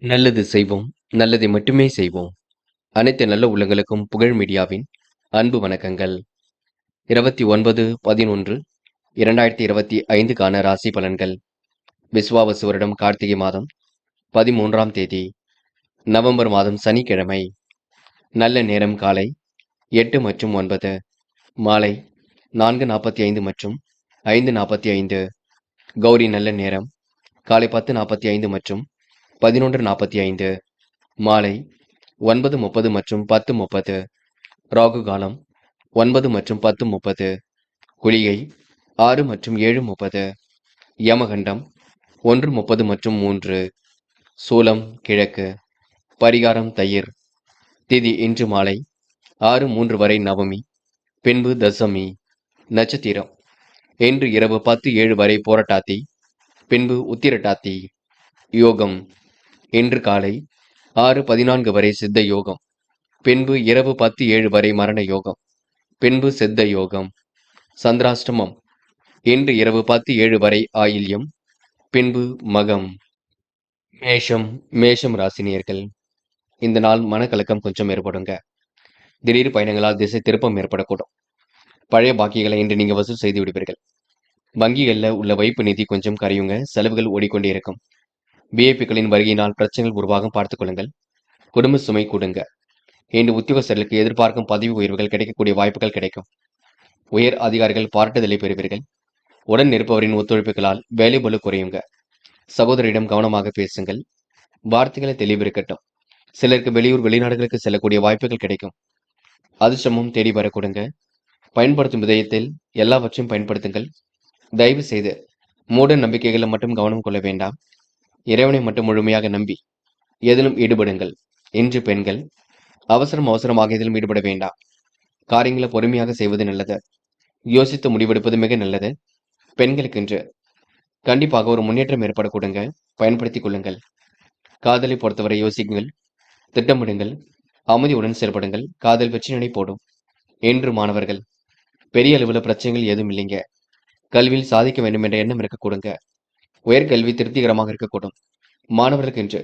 நல்லது செய்வோம், நல்லதை மட்டுமே செய்வோம். அனைத்து நல்ல உள்ளங்களுக்கும் புகழ் மீடியாவின் அன்பு வணக்கங்கள். 29/11/2025க்கான ராசி பலன்கள். விஸ்வாவசு வருடம் கார்த்திகை மாதம் 13ஆம் தேதி, நவம்பர் மாதம் சனிக்கிழமை. நல்ல நேரம் காலை 8 மற்றும் 9, மாலை 4:45 மற்றும் 5:45. கௌரி நல்ல நேரம் காலை 10:45 மற்றும் 11:45, மாலை 9:30 மற்றும் 10:30. ராகு காலம் 9 மற்றும் 10:30. குளிகை 6 மற்றும் 7:30. யமகண்டம் 1:30 மற்றும் 3. சூலம் கிழக்கு. பரிகாரம் தயிர். திதி இன்று மாலை 6:03 வரை நவமி, பின்பு தசமி. நட்சத்திரம் இன்று இரவு 10:07 வரை போரட்டாத்தி, பின்பு உத்திரட்டாத்தி. யோகம் இன்று காலை 6:14 வரை சித்த யோகம், பின்பு இரவு 10:07 வரை மரண யோகம், பின்பு சித்த யோகம். சந்திராஷ்டமம் இன்று இரவு 10:07 வரை ஆயில்யம், பின்பு மகம். மேஷம் ராசினியர்கள். இந்த நாள் மனக்கலக்கம் கொஞ்சம் ஏற்படுங்க. திடீர் பயணங்களால் திசை திருப்பம் ஏற்படக்கூடும். பழைய பாக்கிகளை இன்று நீங்க வசூல் செய்து விடுவீர்கள். வங்கிகளில் உள்ள வைப்பு நிதி கொஞ்சம் கரையுங்க. செலவுகள் ஓடிக்கொண்டே இருக்கும். விஐபிக்களின் வருகையினால் பிரச்சனைகள் உருவாகும் பார்த்துக் கொள்ளுங்கள். குடும்ப சுமை கூடுங்க. இன்று உத்தியோகஸ்தர்களுக்கு எதிர்பார்க்கும் பதவி உயர்வுகள் கிடைக்கக்கூடிய வாய்ப்புகள் கிடைக்கும். உயர் அதிகாரிகள் பாராட்டுதலை பெறுவீர்கள். உடன் இருப்பவரின் ஒத்துழைப்புகளால் வேலை பளு குறையுங்க. சகோதரிடம் கவனமாக பேசுங்கள். வார்த்தைகளை தெளிவிருக்கட்டும். சிலருக்கு வெளியூர் வெளிநாடுகளுக்கு செல்லக்கூடிய வாய்ப்புகள் கிடைக்கும். அதிர்ஷ்டமும் தேடி வர கொடுங்க. பயன்படுத்தும் விதயத்தில் எல்லாவற்றையும் பயன்படுத்துங்கள். தயவு செய்து மூட நம்பிக்கைகளை மட்டும் கவனம் கொள்ள வேண்டாம். இறைவனை மட்டும் முழுமையாக நம்பி எதிலும் ஈடுபடுங்கள். இன்று பெண்கள் அவசரமாக இதிலும் ஈடுபட வேண்டாம். காரியங்களை பொறுமையாக செய்வது நல்லது. யோசித்து முடிவெடுப்பது மிக நல்லது. பெண்களுக்கு இன்று கண்டிப்பாக ஒரு முன்னேற்றம் ஏற்பட கொடுங்க. பயன்படுத்திக் கொள்ளுங்கள். காதலை பொறுத்தவரை யோசிக்குங்கள், திட்டமிடுங்கள், அமைதியுடன் செயல்படுங்கள். காதல் வெற்றி நடை போடும். இன்று மாணவர்கள் பெரிய அளவில் பிரச்சனைகள் ஏதும் இல்லைங்க. கல்வியில் சாதிக்க வேண்டும் என்ற எண்ணம் இருக்க கொடுங்க. உயர்கல்வி திருப்திகரமாக இருக்கக்கூடும். மாணவர்களுக்கு இன்று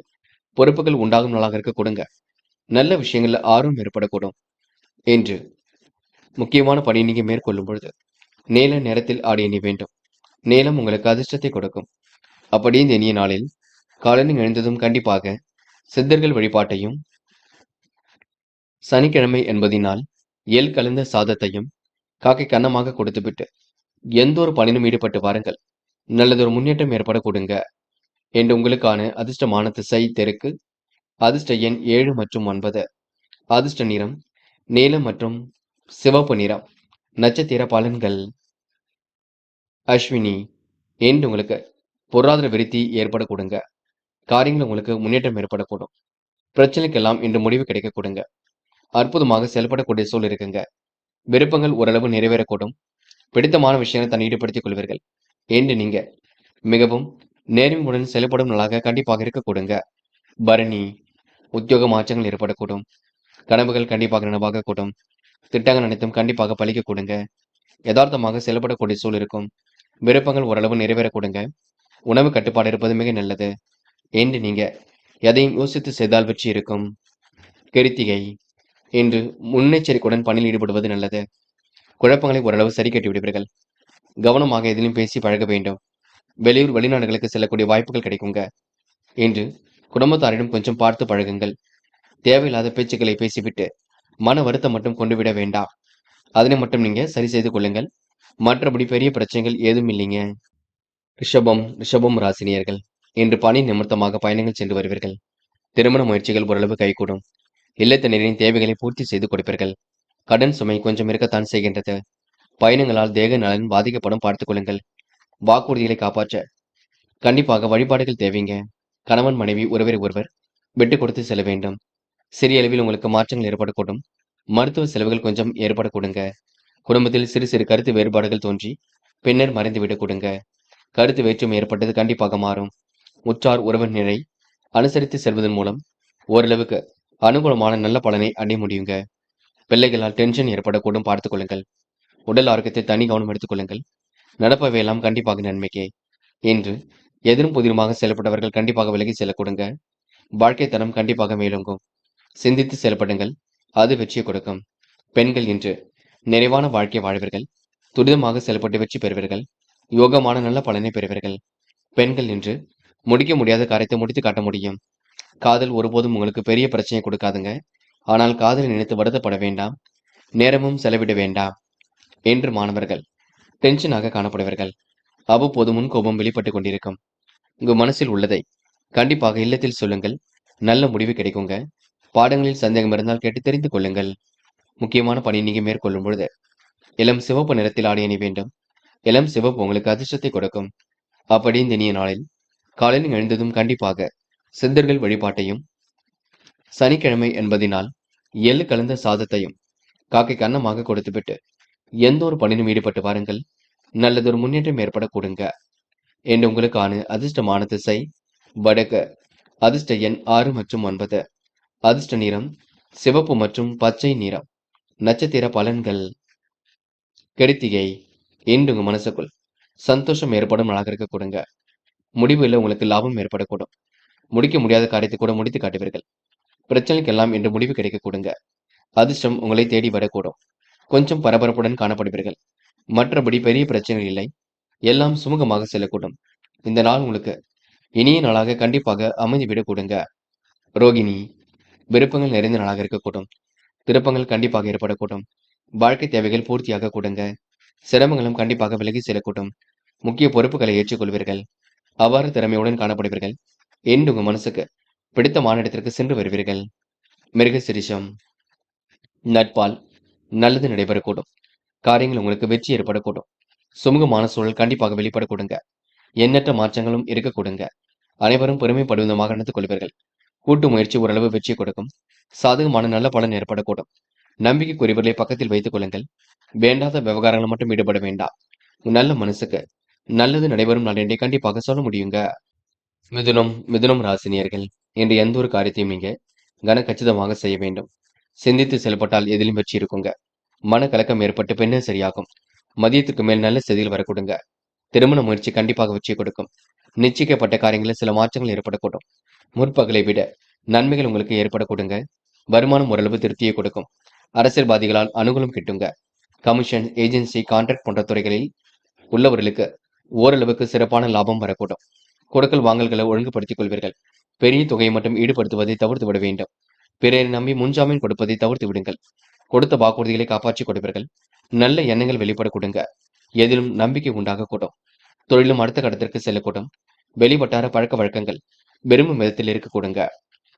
பொறுப்புகள் உண்டாகும் நாளாக இருக்க கொடுங்க. நல்ல விஷயங்கள் ஆர்வம் ஏற்படக்கூடும். இன்று முக்கியமான பணி நீங்க மேற்கொள்ளும் பொழுது நீல நேரத்தில் ஆடை அணி வேண்டும். நீளம் உங்களுக்கு அதிர்ஷ்டத்தை கொடுக்கும். அப்படி இந்த இனிய நாளில் காலையில் எழுந்ததும் கண்டிப்பாக சித்தர்கள் வழிபாட்டையும், சனிக்கிழமை என்பதினால் எல் கலந்த சாதத்தையும் காக்கை கன்னமாக கொடுத்துவிட்டு எந்த ஒரு பணியிலும் ஈடுபட்டு வாருங்கள். நல்லதொரு முன்னேற்றம் ஏற்பட கொடுங்க. என்று உங்களுக்கான அதிர்ஷ்டமான திசை தெற்கு. அதிர்ஷ்ட எண் 7 மற்றும் 9. அதிர்ஷ்ட நிறம் நீலம் மற்றும் சிவப்பு நிறம். நட்சத்திர பலன்கள். அஸ்வினி என்று உங்களுக்கு பொருளாதார விருத்தி ஏற்பட கொடுங்க. காரியங்கள் உங்களுக்கு முன்னேற்றம் ஏற்படக்கூடும். பிரச்சனைக்கெல்லாம் இன்று முடிவு கிடைக்க கொடுங்க. அற்புதமாக செயல்படக்கூடிய சூழல் இருக்குங்க. விருப்பங்கள் ஓரளவு நிறைவேறக்கூடும். பிடித்தமான விஷயங்களை தன்னை ஈடுபடுத்திக் கொள்வீர்கள். என்று நீங்க மிகவும் நேர்மையுடன் செயல்படும் நாளாக கண்டிப்பாக இருக்க கொடுங்க. பரணி உத்தியோக மாற்றங்கள் ஏற்படக்கூடும். கனவுகள் கண்டிப்பாக நனவாக கூடும். திட்டங்கள் அனைத்தும் கண்டிப்பாக பலிக்க கொடுங்க. யதார்த்தமாக செயல்படக்கூடிய சூழல் இருக்கும். விருப்பங்கள் ஓரளவு நிறைவேற கொடுங்க. உணவு கட்டுப்பாடு இருப்பது மிக நல்லது. என்று நீங்க எதையும் யோசித்து செய்தால் வெற்றி இருக்கும். கிருத்திகை இன்று முன்னெச்சரிக்கையுடன் பணியில் ஈடுபடுவது நல்லது. குழப்பங்களை ஓரளவு சரி கட்டி விடுவீர்கள். கவனமாக எதிலும் பேசி பழக வேண்டும். வெளியூர் வெளிநாடுகளுக்கு செல்லக்கூடிய வாய்ப்புகள் கிடைக்குங்க. இன்று குடும்பத்தாரிடம் கொஞ்சம் பார்த்து பழகுங்கள். தேவையில்லாத பேச்சுக்களை பேசிவிட்டு மன வருத்தம் மட்டும் கொண்டு விட வேண்டாம். அதனை மட்டும் நீங்க சரி செய்து கொள்ளுங்கள். மற்றபடி பெரிய பிரச்சனைகள் ஏதும் இல்லைங்க. ரிஷபம் ராசினியர்கள். இன்று பணி நிமித்தமாக பயணங்கள் சென்று வருவீர்கள். திருமண முயற்சிகள் ஓரளவு கைகூடும். இல்லத்தினரின் தேவைகளை பூர்த்தி செய்து கொடுப்பீர்கள். கடன் சுமை கொஞ்சம் இருக்கத்தான் செய்கின்றது. பயணங்களால் தேக நலன் பாதிக்கப்படும் பார்த்துக் கொள்ளுங்கள். வாக்குறுதிகளை காப்பாற்ற கண்டிப்பாக வழிபாடுகள் தேவைங்க. கணவன் மனைவி ஒருவரை ஒருவர் விட்டு கொடுத்து செல்ல வேண்டும். சிறிய அளவில் உங்களுக்கு மாற்றங்கள் ஏற்படக்கூடும். மருத்துவ செலவுகள் கொஞ்சம் ஏற்படக்கூடுங்க. குடும்பத்தில் சிறு சிறு கருத்து வேறுபாடுகள் தோன்றி பின்னர் மறைந்துவிடக் கொடுங்க. கருத்து வேற்றுமை ஏற்பட்டது கண்டிப்பாக மாறும். உற்றார் உறவினரை அனுசரித்து செல்வதன் மூலம் ஓரளவுக்கு அனுகூலமான நல்ல பலனை அடைய முடியுங்க. பிள்ளைகளால் டென்ஷன் ஏற்படக்கூடும் பார்த்துக் கொள்ளுங்கள். உடல் ஆரோக்கியத்தை தனி கவனம் எடுத்துக் கொள்ளுங்கள். நடப்பவையெல்லாம் கண்டிப்பாக நன்மைக்கே. இன்று எதிரும் புதிருமாக செயல்பட்டவர்கள் கண்டிப்பாக விலகி செல்ல கொடுங்க. வாழ்க்கை தரம் கண்டிப்பாக மேலோங்கும். சிந்தித்து செயல்படுங்கள். அது வெற்றியை கொடுக்கும். பெண்கள் இன்று நிறைவான வாழ்க்கை வாழ்வீர்கள். துரிதமாக செயல்பட்டு வெற்றி பெறுவீர்கள். யோகமான நல்ல பலனை பெறுவீர்கள். பெண்கள் இன்று முடிக்க முடியாத காரியத்தை முடித்து காட்ட முடியும். காதல் ஒருபோதும் உங்களுக்கு பெரிய பிரச்சனையை கொடுக்காதுங்க. ஆனால் காதலை நினைத்து வருத்தப்பட வேண்டாம். நேரமும் செலவிட வேண்டாம். என்று மாணவர்கள் டென்ஷனாக காணப்படுவீர்கள். அவ்வப்போது முன்கோபம் வெளிப்பட்டுக் கொண்டிருக்கும். உங்க மனசில் உள்ளதை கண்டிப்பாக இல்லத்தில் சொல்லுங்கள். நல்ல முடிவு கிடைக்குங்க. பாடங்களில் சந்தேகம் இருந்தால் கேட்டு தெரிந்து கொள்ளுங்கள். முக்கியமான பணி நீங்க மேற்கொள்ளும் பொழுது இளம் சிவப்பு நிறத்தில் ஆடை அணி வேண்டும். இளம் சிவப்பு உங்களுக்கு அதிர்ஷ்டத்தை கொடுக்கும். அப்படி இந்த இனிய நாளில் காலையில் எழுந்ததும் கண்டிப்பாக சித்தர்கள் வழிபாட்டையும், சனிக்கிழமை என்பதினால் எள்ளு கலந்த சாதத்தையும் காக்கைக்கு அன்னமாக கொடுத்துவிட்டு எந்த ஒரு பணியிலும் ஈடுபட்டு வாருங்கள். நல்லதொரு முன்னேற்றம் ஏற்பட கொடுங்க. என்று உங்களுக்கான அதிர்ஷ்டமான திசை வடக்கு. அதிர்ஷ்ட எண் 6 மற்றும் 9. அதிர்ஷ்ட நிறம் சிவப்பு மற்றும் பச்சை நிறம். நட்சத்திர பலன்கள். கிருத்திகை. இன்று உங்க மனசுக்குள் சந்தோஷம் ஏற்படும் நாளாக இருக்க கொடுங்க. முடிவில் உங்களுக்கு லாபம் ஏற்படக்கூடும். முடிக்க முடியாத காரியத்தை கூட முடித்து காட்டுவீர்கள். பிரச்சனைக்கெல்லாம் இன்று முடிவு கிடைக்க கொடுங்க. அதிர்ஷ்டம் உங்களை தேடி வரக்கூடும். கொஞ்சம் பரபரப்புடன் காணப்படுவீர்கள். மற்றபடி பெரிய பிரச்சனைகள் இல்லை. எல்லாம் சுமூகமாக செல்லக்கூடும். இந்த நாள் உங்களுக்கு இனிய நாளாக கண்டிப்பாக அமைந்துவிட கொடுங்க. ரோகிணி. விருப்பங்கள் நிறைந்த நாளாக இருக்கக்கூடும். திருப்பங்கள் கண்டிப்பாக ஏற்படக்கூடும். வாழ்க்கை தேவைகள் பூர்த்தியாக கொடுங்க. சிரமங்களும் கண்டிப்பாக விலகி செல்லக்கூடும். முக்கிய பொறுப்புகளை ஏற்றுக்கொள்வீர்கள். அவ்வாறு திறமையுடன் காணப்படுவீர்கள். என்று உங்க மனசுக்கு பிடித்தமான இடத்திற்கு சென்று வருவீர்கள். மிருக சிரிஷம். நட்பால் நல்லது நடைபெறக்கூடும். காரியங்கள் உங்களுக்கு வெற்றி ஏற்படக்கூடும். சுமூகமான சூழல் கண்டிப்பாக வெளிப்பட கொடுங்க. எண்ணற்ற மாற்றங்களும் இருக்க கொடுங்க. அனைவரும் பெருமைப்படும் விதமாக நடந்து கொள்வீர்கள். கூட்டு முயற்சி ஓரளவு வெற்றியை கொடுக்கும். சாதகமான நல்ல பலன் ஏற்படக்கூடும். நம்பிக்கைக்குரியவர்களை பக்கத்தில் வைத்துக் கொள்ளுங்கள். வேண்டாத விவகாரங்கள் மட்டும் ஈடுபட வேண்டாம். நல்ல மனசுக்கு நல்லது நடைபெறும் நாள் என்றே கண்டிப்பாக சொல்ல முடியுங்க. மிதுனம் ராசினியர்கள் இன்று எந்த ஒரு காரியத்தையும் நீங்க கச்சிதமாக செய்ய வேண்டும். சிந்தித்து செயல்பட்டால் எதிலும் வெற்றி இருக்குங்க. மனக்கலக்கம் ஏற்பட்டு பின்னர் சரியாகும். மதியத்துக்கு மேல் நல்ல செய்திகள் வரக்கூடுங்க. திருமண முயற்சி கண்டிப்பாக வெற்றி கொடுக்கும். நிச்சயிக்கப்பட்ட காரியங்களில் சில மாற்றங்கள் ஏற்படக்கூடும். முற்பகலை விட நன்மைகள் உங்களுக்கு ஏற்படக்கூடுங்க. வருமானம் ஓரளவு திருப்தியை கொடுக்கும். அரசியல்வாதிகளால் அனுகூலம் கிட்டுங்க. கமிஷன், ஏஜென்சி, கான்ட்ராக்ட் போன்ற துறைகளில் உள்ளவர்களுக்கு ஓரளவுக்கு சிறப்பான லாபம் வரக்கூடும். கொடுக்கல் வாங்கல்களை ஒழுங்குபடுத்திக் கொள்வீர்கள். பெரிய தொகையை மட்டும் ஈடுபடுத்துவதை தவிர்த்து விட வேண்டும். பிறரை நம்பி முன்ஜாமீன் கொடுப்பதை தவிர்த்து விடுங்கள். கொடுத்த வாக்குறுதிகளை காப்பாற்றிக் கொடுப்பீர்கள். நல்ல எண்ணங்கள் வெளிப்பட கொடுங்க. எதிலும் நம்பிக்கை உண்டாக கூடும். தொழிலும் அடுத்த கட்டத்திற்கு செல்லக்கூடும். வெளிவட்டார பழக்க வழக்கங்கள் விரும்பும் விதத்தில் இருக்க கொடுங்க.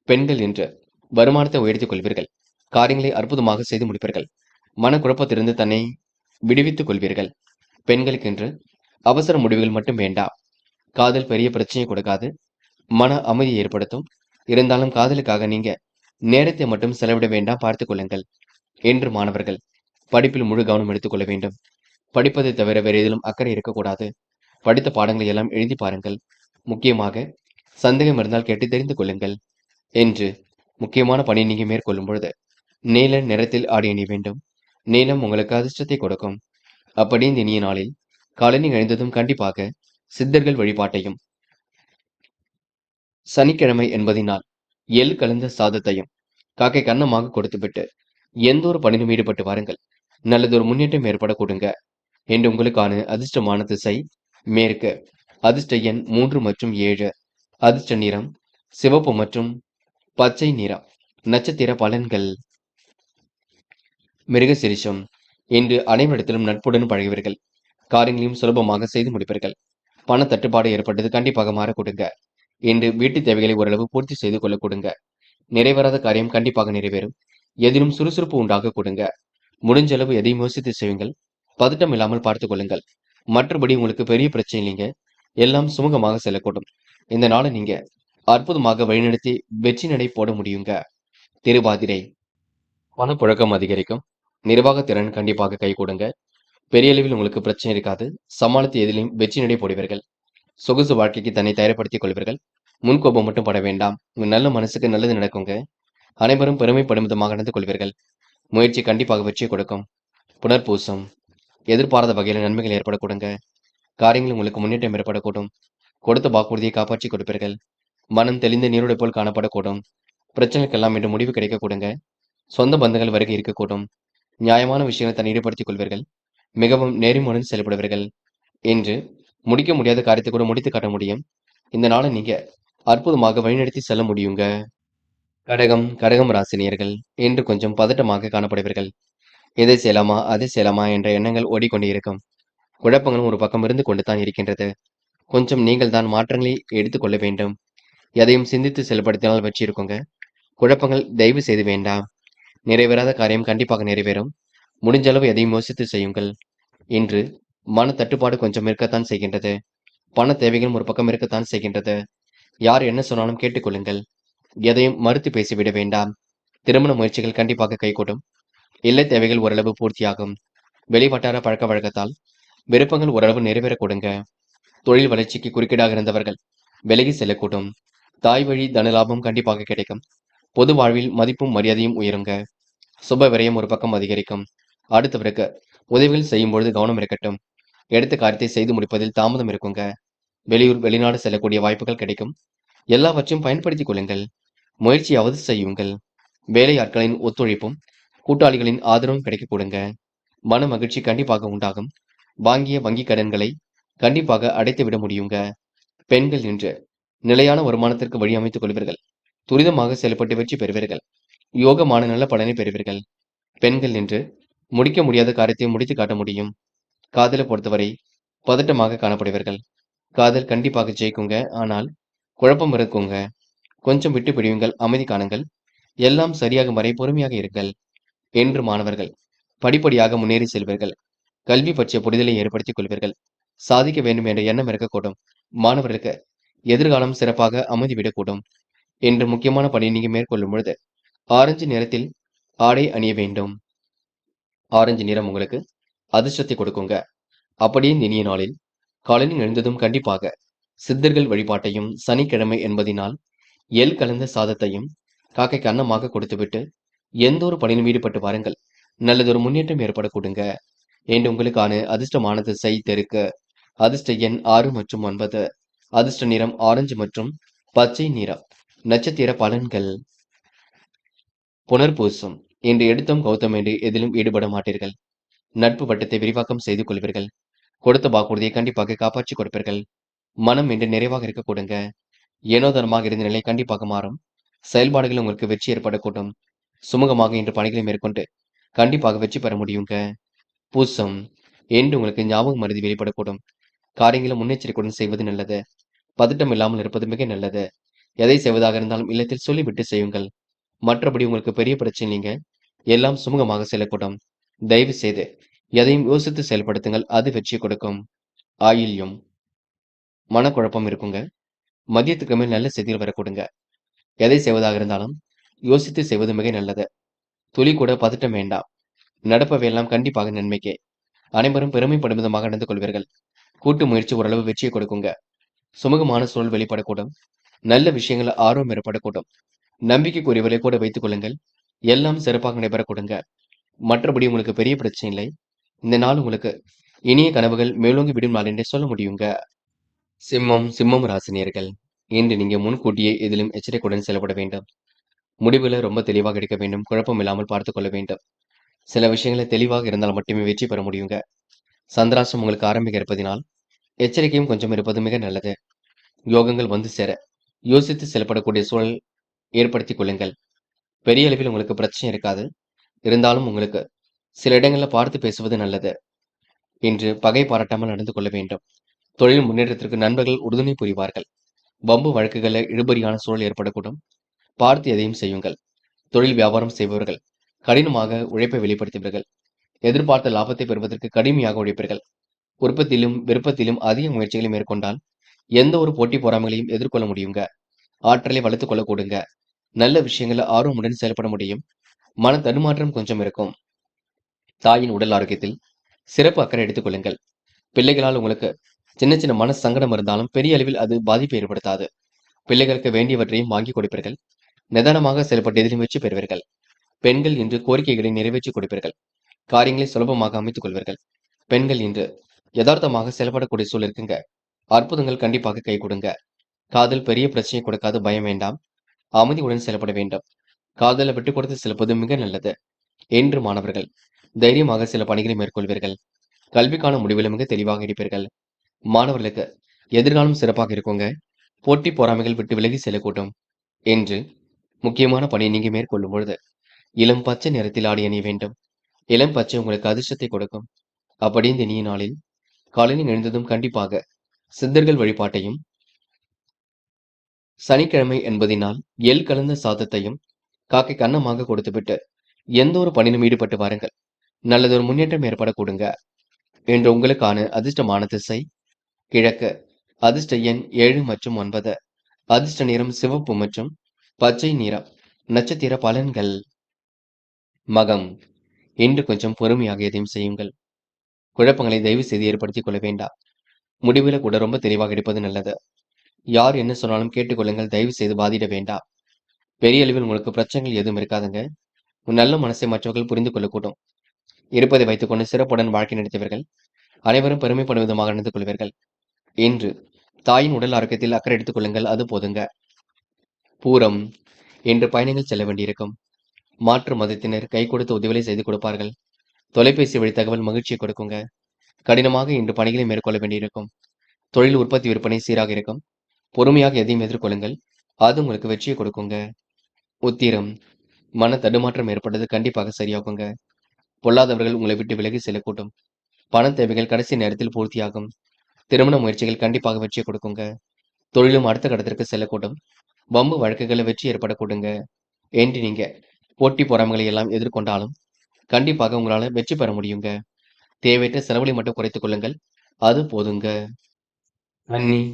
பெண்கள் என்று வருமானத்தை உயர்த்திக் கொள்வீர்கள். காரியங்களை அற்புதமாக செய்து முடிப்பீர்கள். மனக்குழப்பத்திலிருந்து தன்னை விடுவித்துக் கொள்வீர்கள். பெண்களுக்கென்று அவசர முடிவுகள் மட்டும் வேண்டாம். காதல் பெரிய பிரச்சனையை கொடுக்காது. மன அமைதியை ஏற்படுத்தும். இருந்தாலும் காதலுக்காக நீங்க நேரத்தை மட்டும் செலவிட வேண்டாம், பார்த்துக் கொள்ளுங்கள். என்று மாணவர்கள் படிப்பில் முழு கவனம் எடுத்துக் கொள்ள வேண்டும். படிப்பதை தவிர வேறு எதிலும் அக்கறை இருக்கக்கூடாது. படித்த பாடங்களை எல்லாம் எழுதி பாருங்கள். முக்கியமாக சந்தேகம் இருந்தால் கேட்டு தெரிந்து கொள்ளுங்கள். என்று முக்கியமான பணி நீங்க மேற்கொள்ளும் பொழுது நீல நிறத்தில் ஆடை அணிய வேண்டும். நீலம் உங்களுக்கு அதிர்ஷ்டத்தை கொடுக்கும். அப்படி இந்த இனிய நாளில் காலையில் எழுந்ததும் கண்டிப்பாக சித்தர்கள் வழிபாட்டையும், சனிக்கிழமை என்பதினால் எள் கலந்த சாதத்தையும் காக்கை கன்னமாக கொடுத்துவிட்டு எந்த ஒரு பணியிலும் ஈடுபட்டு வாருங்கள். நல்லதொரு முன்னேற்றம் ஏற்பட கொடுங்க. என்று உங்களுக்கான அதிர்ஷ்டமான திசை மேற்கு. அதிர்ஷ்ட எண் 3 மற்றும் 7. அதிர்ஷ்ட நிறம் சிவப்பு மற்றும் பச்சை நிறம். நட்சத்திர பலன்கள். மிருகசிரிஷம். இன்று அனைவரிடத்திலும் நட்புடன் பழகுவீர்கள். காரியங்களையும் சுலபமாக செய்து முடிப்பீர்கள். பண தட்டுப்பாடு ஏற்பட்டது கண்டிப்பாக மாற கொடுங்க. இன்று வீட்டு தேவைகளை ஓரளவு பூர்த்தி செய்து கொள்ள கொடுங்க. நிறைவேறாத காரியம் கண்டிப்பாக நிறைவேறும். எதிலும் சுறுசுறுப்பு உண்டாக கொடுங்க. முடிஞ்ச அளவு எதையும் யோசித்து செய்யுங்கள். பதட்டம் இல்லாமல் பார்த்துக் கொள்ளுங்கள். மற்றபடி உங்களுக்கு பெரிய பிரச்சனை இல்லைங்க. எல்லாம் சுமூகமாக செல்லக்கூடும். இந்த நாளை நீங்க அற்புதமாக வழிநடத்தி வெற்றி நடை போட முடியுங்க. திருவாதிரை. பணப்புழக்கம் அதிகரிக்கும். நிர்வாக திறன் கண்டிப்பாக கை கொடுங்க. பெரிய அளவில் உங்களுக்கு பிரச்சனை இருக்காது. சமாளித்து எதிலையும் வெற்றி நடை போடுவீர்கள். சொகுசு வாழ்க்கைக்கு தன்னை தயார்படுத்திக் கொள்வீர்கள். முன்கோபம் மட்டும் பட வேண்டாம். உங்க நல்ல மனசுக்கு நல்லது நடக்குங்க. அனைவரும் பெருமைப்படும் விதமாக நடந்து கொள்வீர்கள். முயற்சி கண்டிப்பாக வெற்றியை கொடுக்கும். புனர்பூசம். எதிர்பாராத வகையில் நன்மைகள் ஏற்பட கொடுங்க. காரியங்கள் உங்களுக்கு முன்னேற்றம் ஏற்படக்கூடும். கொடுத்த வாக்குறுதியை காப்பாற்றி கொடுப்பீர்கள். மனம் தெளிந்த நீரோடை போல் காணப்படக்கூடும். பிரச்சனைக்கெல்லாம் இன்று முடிவு கிடைக்க கூடுங்க. சொந்த பந்தங்கள் வருகை இருக்கக்கூடும். நியாயமான விஷயங்களை தன் ஈடுபடுத்திக் கொள்வீர்கள். மிகவும் நேர்மையுடன் செயல்படுவீர்கள். என்று முடிக்க முடியாத காரியத்தை கூட முடித்து காட்ட முடியும். இந்த நாளை நீங்க அற்புதமாக வழிநடத்தி செல்ல முடியுங்க. கடகம் ராசினியர்கள் இன்று கொஞ்சம் பதட்டமாக காணப்படுவீர்கள். எதை செய்யலாமா அதை செய்யலாமா என்ற எண்ணங்கள் ஓடிக்கொண்டே இருக்கும். குழப்பங்களும் ஒரு பக்கம் இருந்து கொண்டு தான் இருக்கின்றது. கொஞ்சம் நீங்கள் தான் மாற்றங்களை எடுத்துக்கொள்ள வேண்டும். எதையும் சிந்தித்து செயல்படுத்தினால் வெற்றி இருக்குங்க. குழப்பங்கள் தயவு செய்து வேண்டாம். நிறைவேறாத காரியம் கண்டிப்பாக நிறைவேறும். முடிஞ்ச அளவு எதையும் யோசித்து செய்யுங்கள். இன்று மன தட்டுப்பாடு கொஞ்சம் இருக்கத்தான் செய்கின்றது. பண தேவைகளும் ஒரு பக்கம் இருக்கத்தான் செய்கின்றது. யார் என்ன சொன்னாலும் கேட்டுக்கொள்ளுங்கள். எதையும் மறுத்து பேசிவிட வேண்டாம். திருமண முயற்சிகள் கண்டிப்பாக கைகூடும். இல்ல தேவைகள் ஓரளவு பூர்த்தியாகும். வெளிவட்டார பழக்க வழக்கத்தால் விருப்பங்கள் ஓரளவு நிறைவேற கொடுங்க. தொழில் வளர்ச்சிக்கு குறுக்கீடாக இருந்தவர்கள் விலகி செல்லக்கூடும். தாய் வழி தனலாபம் கண்டிப்பாக கிடைக்கும். பொது வாழ்வில் மதிப்பும் மரியாதையும் உயருங்க. சுப விரயம் ஒரு பக்கம் அதிகரிக்கும். அடுத்தவருக்கு உதவிகள் செய்யும் பொழுது கவனம் இருக்கட்டும். எடுத்த காரியத்தை செய்து முடிப்பதில் தாமதம் இருக்குங்க. வெளியூர் வெளிநாடு செல்லக்கூடிய வாய்ப்புகள் கிடைக்கும். எல்லாவற்றையும் பயன்படுத்திக் கொள்ளுங்கள். முயற்சியாவது செய்யுங்கள். வேலையாட்களின் ஒத்துழைப்பும் கூட்டாளிகளின் ஆதரவும் கிடைக்க கொடுங்க. மன மகிழ்ச்சி கண்டிப்பாக உண்டாகும். வாங்கிய வங்கி கடன்களை கண்டிப்பாக அடைத்துவிட முடியுங்க. பெண்கள் இன்று நிலையான வருமானத்திற்கு வழி அமைத்துக் கொள்வீர்கள். துரிதமாக செயல்பட்டு வெற்றி பெறுவீர்கள். யோகமான நல்ல பலனை பெறுவீர்கள். பெண்கள் இன்று முடிக்க முடியாத காரியத்தை முடித்து காட்ட முடியும். காதலை பொறுத்தவரை பதட்டமாக காணப்படுவீர்கள். காதல் கண்டிப்பாக ஜெயிக்குங்க. ஆனால் குழப்பம் இருக்குங்க. கொஞ்சம் விட்டு பிடியுங்கள். அமைதி காணுங்கள். எல்லாம் சரியாக வரை பொறுமையாக இருங்கள். என்று மாணவர்கள் படிப்படியாக முன்னேறி செல்வீர்கள். கல்வி பற்றிய புரிதலை ஏற்படுத்திக் கொள்வீர்கள். சாதிக்க வேண்டும் என்ற எண்ணம் இருக்கக்கூடும். மாணவர்களுக்கு எதிர்காலம் சிறப்பாக அமைதிவிடக்கூடும். என்று முக்கியமான பணி நீங்க மேற்கொள்ளும் பொழுது ஆரஞ்சு நிறத்தில் ஆடை அணிய வேண்டும். ஆரஞ்சு நிறம் உங்களுக்கு அதிர்ஷ்டத்தை கொடுக்குங்க. அப்படியே இனிய நாளில் காலையில் எழுந்ததும் கண்டிப்பாக சித்தர்கள் வழிபாட்டையும் சனிக்கிழமை என்பதினால் எள் கலந்த சாதத்தையும் காக்கைக்கு அன்னமாக கொடுத்துவிட்டு எந்த ஒரு பணியிலும் ஈடுபட்டு வாருங்கள். நல்லதொரு முன்னேற்றம் ஏற்பட கொடுங்க. என்று உங்களுக்கான அதிர்ஷ்டமான திசை தெற்கு. அதிர்ஷ்ட எண் 6 மற்றும் 9. அதிர்ஷ்ட நிறம் ஆரஞ்சு மற்றும் பச்சை நிறம். நட்சத்திர பலன்கள். புனர்பூசம் என்று எடுத்தும் கௌதம் என்று எதிலும் ஈடுபட மாட்டீர்கள். நட்பு வட்டத்தை விரிவாக்கம் செய்து கொள்வீர்கள். கொடுத்த வாக்குறுதியை கண்டிப்பாக காப்பாற்றிக் கொடுப்பீர்கள். மனம் என்று நிறைவாக இருக்க கொடுங்க. ஏனோதனமாக இருந்த நிலை கண்டிப்பாக மாறும். செயல்பாடுகள் உங்களுக்கு வெற்றி ஏற்படக்கூடும். சுமூகமாக இன்று பணிகளை மேற்கொண்டு கண்டிப்பாக வெற்றி பெற முடியுங்க. பூசம் என்று உங்களுக்கு ஞாபகம் மருதி வெளிப்படக்கூடும். காரியங்களை முன்னெச்சரிக்கையுடன் செய்வது நல்லது. பதட்டம் இல்லாமல் இருப்பது மிக நல்லது. எதை செய்வதாக இருந்தாலும் இல்லத்தில் சொல்லிவிட்டு செய்யுங்கள். மற்றபடி உங்களுக்கு பெரிய பிரச்சனை நீங்க எல்லாம் சுமூகமாக செல்லக்கூடும். தயவு செய்து எதையும் யோசித்து செயல்படுத்துங்கள். அது வெற்றி கொடுக்கும். ஆயில்யம் மனக்குழப்பம் இருக்குங்க. மதியத்துக்கு மேல் நல்ல செய்திகள் வரக்கூடுங்க. எதை செய்வதாக இருந்தாலும் யோசித்து செய்வது மிக நல்லது. துளி கூட பதட்டம் வேண்டாம். நடப்பவையெல்லாம் கண்டிப்பாக நன்மைக்கே. அனைவரும் பெருமைப்படும் விதமாக நடந்து கொள்வீர்கள். கூட்டு முயற்சி ஓரளவு வெற்றியை கொடுக்குங்க. சுமூகமான சூழல் வெளிப்படக்கூடும். நல்ல விஷயங்கள் ஆர்வம் ஏற்படக்கூடும். நம்பிக்கைக்குரியவர்களை கூட வைத்துக் கொள்ளுங்கள். எல்லாம் சிறப்பாக நடைபெற கொடுங்க. மற்றபடி உங்களுக்கு பெரிய பிரச்சனை இல்லை. இந்த நாள் உங்களுக்கு இனிய கனவுகள் மேலோங்கி விடும் நாள் என்றே சொல்ல முடியுங்க. சிம்மம் ராசினியர்கள் இன்று நீங்க முன்கூட்டியே எதிலும் எச்சரிக்கையுடன் செயல்பட வேண்டும். முடிவுகளை ரொம்ப தெளிவாக எடுக்க வேண்டும். குழப்பம் இல்லாமல் பார்த்துக் கொள்ள வேண்டும். சில விஷயங்களை தெளிவாக இருந்தால் மட்டுமே வெற்றி பெற முடியுங்க. சந்திராஷ்டிரம் உங்களுக்கு ஆரம்பிக்க இருப்பதினால் எச்சரிக்கையும் கொஞ்சம் இருப்பது மிக நல்லது. யோகங்கள் வந்து சேர யோசித்து செயல்படக்கூடிய சூழல் ஏற்படுத்திக் கொள்ளுங்கள். பெரிய அளவில் உங்களுக்கு பிரச்சனை இருக்காது. இருந்தாலும் உங்களுக்கு சில இடங்களில் பார்த்து பேசுவது நல்லது. இன்று பகை பாராட்டாமல் நடந்து கொள்ள வேண்டும். தொழில் முன்னேற்றத்திற்கு நண்பர்கள் உறுதுணை புரிவார்கள். வம்பு வழக்குகளில் இழுபறியான சூழல் ஏற்படக்கூடும். பார்த்து எதையும் செய்யுங்கள். தொழில் வியாபாரம் செய்பவர்கள் கடினமாக உழைப்பை வெளிப்படுத்துவீர்கள். எதிர்பார்த்த லாபத்தை பெறுவதற்கு கடுமையாக உழைப்பீர்கள். உற்பத்தியிலும் விருப்பத்திலும் அதிக முயற்சிகளை மேற்கொண்டால் எந்த ஒரு போட்டி பொறாமைகளையும் எதிர்கொள்ள முடியுங்க. ஆற்றலை வளர்த்துக் கொள்ள கொடுங்க. நல்ல விஷயங்களை ஆர்வமுடன் செயல்பட முடியும். மன தடுமாற்றம் கொஞ்சம் இருக்கும். தாயின் உடல் ஆரோக்கியத்தில் சிறப்பு அக்கறை எடுத்துக் கொள்ளுங்கள். பிள்ளைகளால் உங்களுக்கு சின்ன சின்ன மன சங்கடம் இருந்தாலும் பெரிய அளவில் அது பாதிப்பை ஏற்படுத்தாது. பிள்ளைகளுக்கு வேண்டியவற்றையும் வாங்கி கொடுப்பீர்கள். நிதானமாக செயல்பட்டு எதிலும் வெற்றி பெறுவீர்கள். பெண்கள் இன்று கோரிக்கைகளை நிறைவேற்றி கொடுப்பீர்கள். காரியங்களை சுலபமாக அமைத்துக் கொள்வீர்கள். பெண்கள் இன்று யதார்த்தமாக செயல்படக்கூடிய சூழல் இருக்குங்க. அற்புதங்கள் கண்டிப்பாக கை கொடுங்க. காதல் பெரிய பிரச்சனை கொடுக்காது, பயம் வேண்டாம். அமைதியுடன் செயல்பட வேண்டும். காதலை விட்டுக் கொடுத்து செல்வது மிக நல்லது. என்று மாணவர்கள் தைரியமாக சில பணிகளை மேற்கொள்வீர்கள். கல்விக்கான முடிவில் மிக தெளிவாக இருப்பீர்கள். மாணவர்களுக்கு எதிர்காலம் சிறப்பாக இருக்குங்க. போட்டி பொறாமைகள் விட்டு விலகி செல்லக்கூடும். என்று முக்கியமான பணியை நீங்க மேற்கொள்ளும் பொழுது இளம் பச்சை நிறத்தில் ஆடை அணிய வேண்டும். இளம் பச்சை உங்களுக்கு அதிர்ஷ்டத்தை கொடுக்கும். அப்படி இந்த இனிய நாளில் காலையில் எழுந்ததும் கண்டிப்பாக சித்தர்கள் வழிபாட்டையும், சனிக்கிழமை என்பதினால் எள் கலந்த சாதத்தையும் காக்கைக்கு அன்னமாக கொடுத்துவிட்டு எந்த ஒரு பணியிலும் ஈடுபட்டு வாருங்கள். நல்லதொரு முன்னேற்றம் ஏற்பட கொடுங்க. இன்று உங்களுக்கான அதிர்ஷ்டமான திசை கிழக்கு. அதிர்ஷ்ட எண் 7 மற்றும் 9. அதிர்ஷ்ட நிறம் சிவப்பு மற்றும் பச்சை நிறம். நட்சத்திர பலன்கள். மகம். இன்று கொஞ்சம் பொறுமையாக எதையும் செய்யுங்கள். குழப்பங்களை தயவு செய்து ஏற்படுத்திக் கொள்ள வேண்டாம். முடிவுல கூட ரொம்ப தெளிவாக இருப்பது நல்லது. யார் என்ன சொன்னாலும் கேட்டுக்கொள்ளுங்கள். தயவு செய்து பாதிட வேண்டாம். பெரிய அளவில் உங்களுக்கு பிரச்சனைகள் எதுவும் இருக்காதுங்க. உன் நல்ல மனசை மற்றவர்கள் புரிந்து கொள்ளக்கூடும். இருப்பதை வைத்துக்கொண்டு சிறப்புடன் வாழ்க்கை நடத்தியவர்கள் அனைவரும் பெருமைப்படும் விதமாக நடந்து கொள்வீர்கள். இன்று தாயின் உடல் ஆரோக்கியத்தில் அக்கறை எடுத்துக் கொள்ளுங்கள். அது போதுங்க. பூரம். இன்று பயணங்கள் செல்ல வேண்டியிருக்கும். மாற்று மதத்தினர் கை கொடுத்து உதவிகளை செய்து கொடுப்பார்கள். தொலைபேசி வழி தகவல் மகிழ்ச்சியை கொடுக்குங்க. கடினமாக இன்று பணிகளை மேற்கொள்ள வேண்டியிருக்கும். தொழில் உற்பத்தி விற்பனை சீராக இருக்கும். பொறுமையாக எதையும் எதிர்கொள்ளுங்கள். அது உங்களுக்கு வெற்றியை கொடுக்குங்க. உத்திரம். மன தடுமாற்றம் ஏற்பட்டது கண்டிப்பாக சரியாகுங்க. பொல்லாதவர்கள் உங்களை விட்டு விலகி செல்லக்கூடும். பண தேவைகள் கடைசி நேரத்தில் பூர்த்தியாகும். திருமண முயற்சிகள் கண்டிப்பாக வெற்றியை கொடுக்குங்க. தொழிலும் அடுத்த கட்டத்திற்கு செல்லக்கூடும். வம்பு வழக்குகளை வெற்றி ஏற்படக்கூடுங்க. என்று நீங்க போட்டி பொறாமைகளை எல்லாம் எதிர்கொண்டாலும் கண்டிப்பாக உங்களால வெற்றி பெற முடியுங்க. தேவையற்ற செலவுகளை மட்டும் குறைத்துக் கொள்ளுங்கள். அது போதுங்க.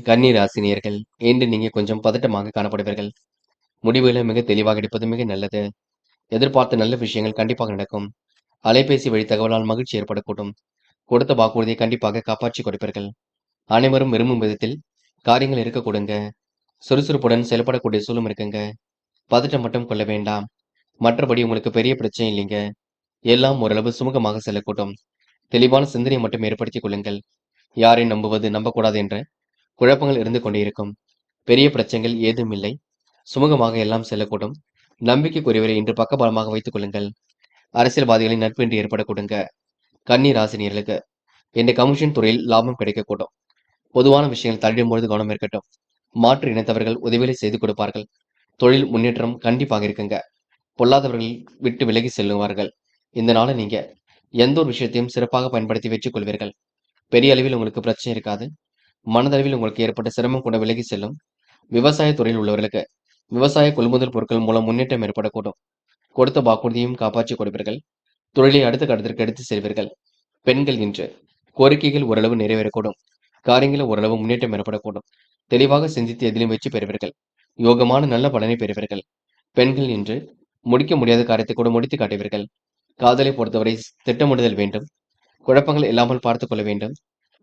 கன்னி ராசினியர்கள் இன்று நீங்க கொஞ்சம் பதட்டமாக காணப்படுவீர்கள். முடிவுகளை மிக தெளிவாக எடுப்பது மிக நல்லது. எதிர்பார்த்த நல்ல விஷயங்கள் கண்டிப்பாக நடக்கும். அலைபேசி வழி தகவலால் மகிழ்ச்சி ஏற்படக்கூடும். கொடுத்த வாக்குறுதியை கண்டிப்பாக காப்பாற்றி கொடுப்பீர்கள். அனைவரும் விரும்பும் விதத்தில் காரியங்கள் இருக்க கொடுங்க. சுறுசுறுப்புடன் செயல்படக்கூடிய சூழலும் இருக்குங்க. பதட்டம் மட்டும் கொள்ள வேண்டாம். மற்றபடி உங்களுக்கு பெரிய பிரச்சனை இல்லைங்க. எல்லாம் ஓரளவு சுமூகமாக செல்லக்கூடும். தெளிவான சிந்தனை மட்டும் ஏற்படுத்திக் கொள்ளுங்கள். யாரை நம்புவது நம்பக்கூடாது என்ற குழப்பங்கள் இருந்து கொண்டே இருக்கும். பெரிய பிரச்சனைகள் ஏதும் இல்லை. சுமூகமாக எல்லாம் செல்லக்கூடும். நம்பிக்கைக்குரியவரை இன்று பக்கபலமாக வைத்துக் கொள்ளுங்கள். அரசியல்வாதிகளின் நட்பு இன்று ஏற்பட கொடுங்க. கன்னி ராசினியர்களுக்கு இந்த கமிஷன் துறையில் லாபம் கிடைக்கக்கூடும். பொதுவான விஷயங்கள் தலையிடும் பொழுது கவனம் இருக்கட்டும். மாற்று இனத்தவர்கள் உதவிகளை செய்து கொடுப்பார்கள். தொழில் முன்னேற்றம் கண்டிப்பாக இருக்குங்க. பொல்லாதவர்கள் விட்டு விலகி செல்லுவார்கள். இந்த நாளை நீங்க எந்த ஒரு விஷயத்தையும் சிறப்பாக பயன்படுத்தி வெற்றி கொள்வீர்கள். பெரிய அளவில் உங்களுக்கு பிரச்சனை இருக்காது. மனதளவில் உங்களுக்கு ஏற்பட்ட சிரமம் கூட விலகி செல்லும். விவசாய துறையில் உள்ளவர்களுக்கு விவசாய கொள்முதல் பொருட்கள் மூலம் முன்னேற்றம் ஏற்படக்கூடும். கொடுத்த வாக்குறுதியும் காப்பாற்றி கொடுப்பீர்கள். தொழிலை அடுத்த கட்டத்திற்கு எடுத்து செல்வீர்கள். பெண்கள் இன்று கோரிக்கைகள் ஓரளவு நிறைவேறக்கூடும். காரியங்களில் ஓரளவு முன்னேற்றம் ஏற்படக்கூடும். தெளிவாக சிந்தித்து எதிலும் வெற்றி பெறுவீர்கள். யோகமான நல்ல பலனை பெறுவீர்கள். பெண்கள் இன்று முடிக்க முடியாத காரியத்தை கூட முடித்து காட்டுவீர்கள். காதலை பொறுத்தவரை திட்டமிடுதல் வேண்டும். குழப்பங்கள் இல்லாமல் பார்த்துக் கொள்ள வேண்டும்.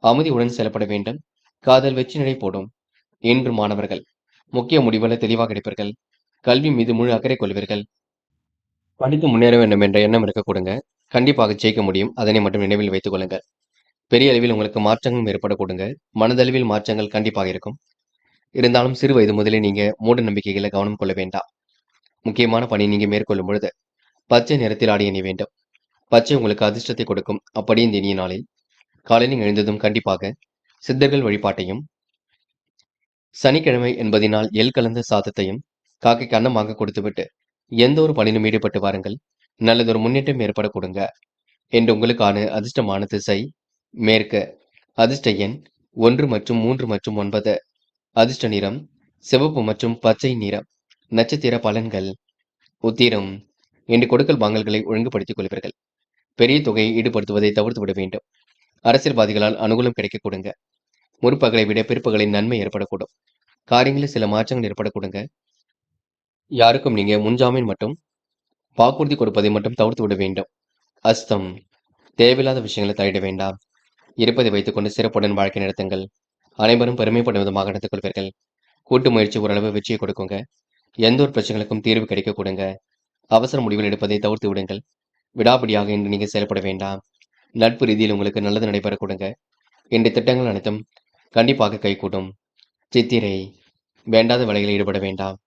அமைதியுடன் செயல்பட வேண்டும். காதல் வெற்றி நடை போடும். இன்று மாணவர்கள் முக்கிய முடிவுகளை தெளிவாக எடுப்பீர்கள். கல்வி மீது முழு அக்கறை கொள்வீர்கள். படித்து முன்னேற வேண்டும் என்ற எண்ணம் இருக்க கொடுங்க. கண்டிப்பாக ஜெயிக்க முடியும். அதனை மட்டும் நினைவில் வைத்துக் கொள்ளுங்கள். பெரிய அளவில் உங்களுக்கு மாற்றங்களும் ஏற்பட கொடுங்க. மனதளவில் மாற்றங்கள் கண்டிப்பாக இருக்கும். இருந்தாலும் சிறு வயது முதலே நீங்க மூட நம்பிக்கைகளை கவனம் கொள்ள வேண்டாம். முக்கியமான பணி நீங்க மேற்கொள்ளும் பொழுது பச்சை நிறத்தில் ஆடை அணிய வேண்டும். பச்சை உங்களுக்கு அதிர்ஷ்டத்தை கொடுக்கும். அப்படி இந்த இனிய நாளில் காலையில் எழுந்ததும் கண்டிப்பாக சித்தர்கள் வழிபாட்டையும், சனிக்கிழமை என்பதினால் எள் கலந்த சாதத்தையும் காக்கைக்கு அன்னமாக கொடுத்துவிட்டு எந்த ஒரு பணியிலும் ஈடுபட்டு வாருங்கள். நல்லதொரு முன்னேற்றம் ஏற்பட கொடுங்க. என்று உங்களுக்கான அதிர்ஷ்டமான திசை மேற்கு. அதிர்ஷ்ட எண் 1 மற்றும் 3 மற்றும் 9. அதிர்ஷ்ட நிறம் சிவப்பு மற்றும் பச்சை நிறம். நட்சத்திர பலன்கள். உத்திரம். இன்று கொடுக்கல் வாங்கல்களை ஒழுங்குபடுத்திக் கொள்வீர்கள். பெரிய தொகையை ஈடுபடுத்துவதை தவிர்த்து விட வேண்டும். அரசியல்வாதிகளால் அனுகூலம் கிடைக்க கொடுங்க. முற்பகலை விட பிற்பகலின் நன்மை ஏற்படக்கூடும். காரியங்களில் சில மாற்றங்கள் ஏற்படக்கூடுங்க. யாருக்கும் நீங்க முன்ஜாமீன் மற்றும் வாக்குறுதி கொடுப்பதை மட்டும் தவிர்த்து விட வேண்டும். அஸ்தம். தேவையில்லாத விஷயங்களை தலையிட வேண்டாம். இருப்பதை வைத்துக்கொண்டு சிறப்புடன் வாழ்க்கை நடத்துங்கள். அனைவரும் பெருமைப்படும் விதமாக நடந்து கொள்வீர்கள். கூட்டு முயற்சி ஓரளவு வெற்றியை கொடுக்குங்க. எந்த ஒரு பிரச்சனைகளுக்கும் தீர்வு கிடைக்க கொடுங்க. அவசர முடிவுகள் எடுப்பதை தவிர்த்து விடுங்கள். விடாபிடியாக இன்று நீங்க செயல்பட வேண்டாம். நட்பு ரீதியில் உங்களுக்கு நல்லது நடைபெற கொடுங்க. இன்றைய திட்டங்கள் அனைத்தும் கண்டிப்பாக கைகூடும். சித்திரை. வேண்டாத வேலைகளில் ஈடுபட வேண்டாம்.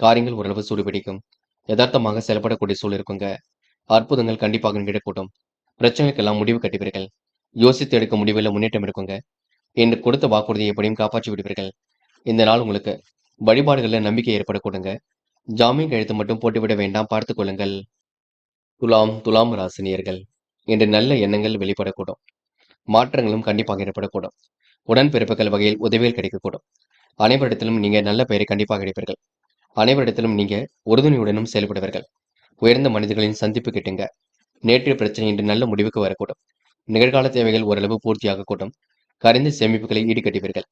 காரியங்கள் ஓரளவு சூடுபிடிக்கும். யதார்த்தமாக செயல்படக்கூடிய சூழல் இருக்குங்க. அற்புதங்கள் கண்டிப்பாக நிகழக்கூடும். பிரச்சனைக்கெல்லாம் முடிவு கட்டுவீர்கள். யோசித்து எடுக்க முடிவில் முன்னேற்றம் இருக்குங்க. இன்று கொடுத்த வாக்குறுதியை எப்படியும் காப்பாற்றி விடுவீர்கள். இந்த நாள் உங்களுக்கு வழிபாடுகளில் நம்பிக்கை ஏற்படக்கூடுங்க. ஜாமீன் கையெழுத்து மட்டும் போட்டுவிட வேண்டாம், பார்த்துக் கொள்ளுங்கள். துலாம் ராசினியர்கள், இன்று நல்ல எண்ணங்கள் வெளிப்படக்கூடும். மாற்றங்களும் கண்டிப்பாக ஏற்படக்கூடும். உடன்பிறப்புகள் வகையில் உதவிகள் கிடைக்கக்கூடும். அனைவரிடத்திலும் நீங்க நல்ல பெயரை கண்டிப்பாக கிடைப்பீர்கள். அனைவரிடத்திலும் நீங்க உறுதுணையுடனும் செயல்படுவீர்கள். உயர்ந்த மனிதர்களின் சந்திப்பு கிட்டுங்க. நேற்றைய பிரச்சனை இன்று நல்ல முடிவுக்கு வரக்கூடும். நிகழ்கால தேவைகள் ஓரளவு பூர்த்தியாகக்கூடும். கரைந்த சேமிப்புகளை ஈடுகட்டுவீர்கள்.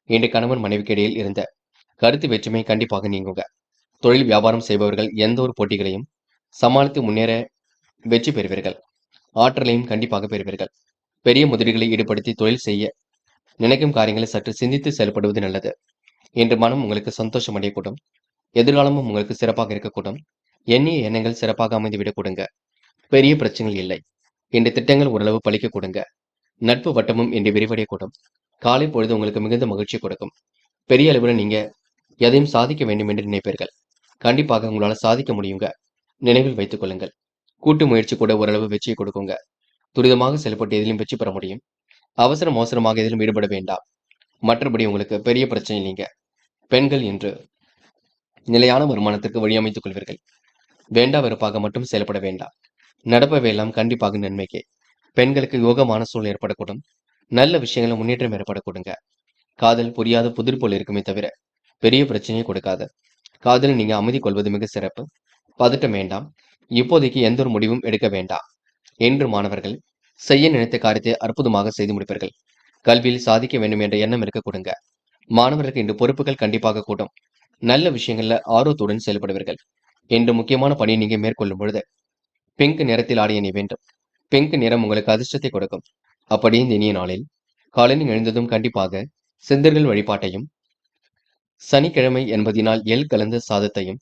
இன்று கணவன் மனைவிக்கு இடையில் இருந்த கருத்து வேற்றுமை கண்டிப்பாக நீங்குங்க. தொழில் வியாபாரம் செய்பவர்கள் எந்த ஒரு போட்டிகளையும் சமாளித்து முன்னேற வெற்றி பெறுவீர்கள். ஆற்றலையும் கண்டிப்பாக பெறுவீர்கள். பெரிய முதலீடுகளை ஈடுபடுத்தி தொழில் செய்ய நினைக்கும் காரியங்களை சற்று சிந்தித்து செயல்படுவது நல்லது. இன்று மனம் உங்களுக்கு சந்தோஷம் அடையக்கூடும். எதிர்காலமும் உங்களுக்கு சிறப்பாக இருக்கக்கூடும். எண்ணிய எண்ணங்கள் சிறப்பாக அமைந்துவிடக் கொடுங்க. பெரிய பிரச்சனைகள் இல்லை. இன்று திட்டங்கள் ஓரளவு பலிக்க கொடுங்க. நட்பு வட்டமும் இன்று விரிவடையக்கூடும். காலை பொழுது உங்களுக்கு மிகுந்த மகிழ்ச்சி கொடுக்கும். பெரிய அளவில் நீங்க எதையும் சாதிக்க வேண்டும் என்று நினைப்பீர்கள். கண்டிப்பாக உங்களால் சாதிக்க முடியுங்க. நினைவில் வைத்துக் கொள்ளுங்கள். கூட்டு முயற்சி கூட ஓரளவு வெற்றியை கொடுக்குங்க. துரிதமாக செயல்பட்டு எதிலும் வெற்றி பெற முடியும். அவசரமாக எதிலும் ஈடுபட வேண்டாம். மற்றபடி உங்களுக்கு பெரிய பிரச்சனை இல்லைங்க. பெண்கள் என்று நிலையான வருமானத்திற்கு வழி அமைத்துக் கொள்வீர்கள். வேண்டா வெறுப்பாக மட்டும் செயல்பட வேண்டாம். நடப்பவையெல்லாம் கண்டிப்பாக நன்மைக்கே. பெண்களுக்கு யோகமான சூழல் ஏற்படக்கூடும். நல்ல விஷயங்களும் முன்னேற்றம் ஏற்படக்கூடுங்க. காதல் புரியாத புதிர் போல் இருக்குமே தவிர பெரிய பிரச்சனையை கொடுக்காது. காதலில் நீங்க அமைதி கொள்வது மிக சிறப்பு. பதட்டம் வேண்டாம். இப்போதைக்கு எந்த ஒரு முடிவும் எடுக்க வேண்டாம். என்று மாணவர்கள் செய்ய நினைத்த காரியத்தை அற்புதமாக செய்து முடிப்பீர்கள். கல்வியில் சாதிக்க வேண்டும் என்ற எண்ணம் இருக்க கொடுங்க. மாணவர்களுக்கு இன்று பொறுப்புகள் கண்டிப்பாக கூடும். நல்ல விஷயங்கள்ல ஆர்வத்துடன் செயல்படுவீர்கள். இன்று முக்கியமான பணியை நீங்க மேற்கொள்ளும் பொழுது பிங்க் நிறத்தில் ஆடைய நீ வேண்டும். பிங்க் நிறம் உங்களுக்கு அதிர்ஷ்டத்தை கொடுக்கும். அப்படி இந்த இனிய நாளில் காலையில் எழுந்ததும் கண்டிப்பாக சித்தர்கள் வழிபாட்டையும், சனிக்கிழமை என்பதினால் எள் கலந்த சாதத்தையும்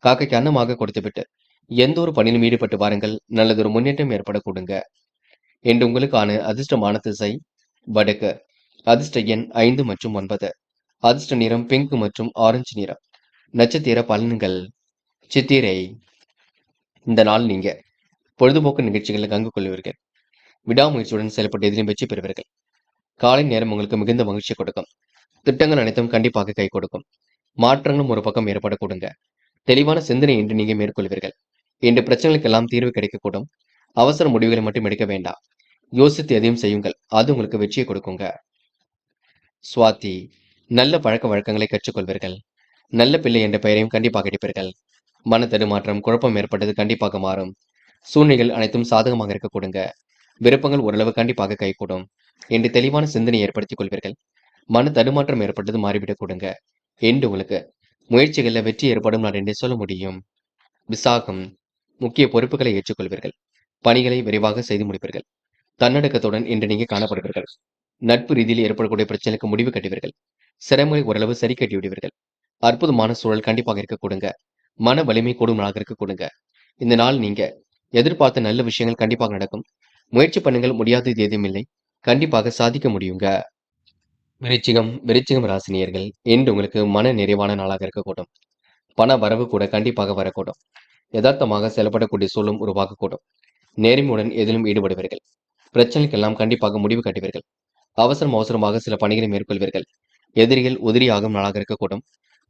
காக்கைக்கு அன்னமாக கொடுத்துவிட்டு எந்த ஒரு பணியிலும் ஈடுபட்டு வாருங்கள். நல்லதொரு முன்னேற்றம் ஏற்பட கொடுங்க. என்று உங்களுக்கான அதிர்ஷ்டமான திசை வடக்கு. அதிர்ஷ்ட எண் 5 மற்றும் 9. அதிர்ஷ்ட நிறம் பிங்க் மற்றும் ஆரஞ்சு நிறம். நட்சத்திர பலன்கள். சித்திரை. இந்த நாள் நீங்க பொழுதுபோக்கு நிகழ்ச்சிகளில் கங்கு கொள்வீர்கள். விடாமுயற்சியுடன் செயல்பட்டு எதிலும் வெற்றி பெறுவீர்கள். காலை நேரம் உங்களுக்கு மிகுந்த மகிழ்ச்சி கொடுக்கும். திட்டங்கள் அனைத்தும் கண்டிப்பாக கை கொடுக்கும். மாற்றங்களும் ஒரு பக்கம் ஏற்பட கொடுங்க. தெளிவான சிந்தனை என்று நீங்க மேற்கொள்வீர்கள். இன்று பிரச்சனைகளுக்கெல்லாம் தீர்வு கிடைக்கக்கூடும். அவசர முடிவுகளை மட்டும் எடுக்க வேண்டாம். யோசித்து எதையும் செய்யுங்கள். அது உங்களுக்கு வெற்றியை கொடுக்குங்க. சுவாதி. நல்ல பழக்க வழக்கங்களை கற்றுக்கொள்வீர்கள். நல்ல பிள்ளை என்ற பெயரையும் கண்டிப்பாக எடுப்பீர்கள். மன தடுமாற்றம், குழப்பம் ஏற்பட்டது கண்டிப்பாக மாறும். சூழ்நிலைகள் அனைத்தும் சாதகமாக இருக்க கொடுங்க. விருப்பங்கள் ஓரளவு கண்டிப்பாக கைகூடும். என்று தெளிவான சிந்தனை ஏற்படுத்திக் கொள்வீர்கள். மன தடுமாற்றம் ஏற்பட்டது மாறிவிடக் கொடுங்க. என்று உங்களுக்கு முயற்சிகளில் வெற்றி ஏற்படும் நாள் என்றே சொல்ல முடியும். விசாகம். முக்கிய பொறுப்புகளை ஏற்றுக்கொள்வீர்கள். பணிகளை விரைவாக செய்து முடிப்பீர்கள். தன்னடக்கத்துடன் இன்று நீங்க காணப்படுவீர்கள். நட்பு ரீதியில் ஏற்படக்கூடிய பிரச்சனைக்கு முடிவு கட்டுவீர்கள். சிரமங்களை ஓரளவு சரி கட்டி விடுவீர்கள். அற்புதமான சூழல் கண்டிப்பாக இருக்க கொடுங்க. மன வலிமை கூடும் நாளாக இருக்க கொடுங்க. இந்த நாள் நீங்க எதிர்பார்த்த நல்ல விஷயங்கள் கண்டிப்பாக நடக்கும். முயற்சி பண்ணுங்கள், முடியாதது எதுவும் இல்லை. கண்டிப்பாக சாதிக்க முடியுங்க. விருச்சிகம் ராசினியர்கள், இன்று உங்களுக்கு மன நிறைவான நாளாக இருக்கக்கூடும். பண வரவு கூட கண்டிப்பாக வரக்கூடும். யதார்த்தமாக செயல்படக்கூடிய சூழலும் உருவாகக்கூடும். நேர்மையுடன் எதிலும் ஈடுபடுவீர்கள். பிரச்சனைக்கெல்லாம் கண்டிப்பாக முடிவு கட்டுவீர்கள். அவசரமாக சில பணிகளை மேற்கொள்வீர்கள். எதிரிகள் உதிரியாகும் நாளாக இருக்கக்கூடும்.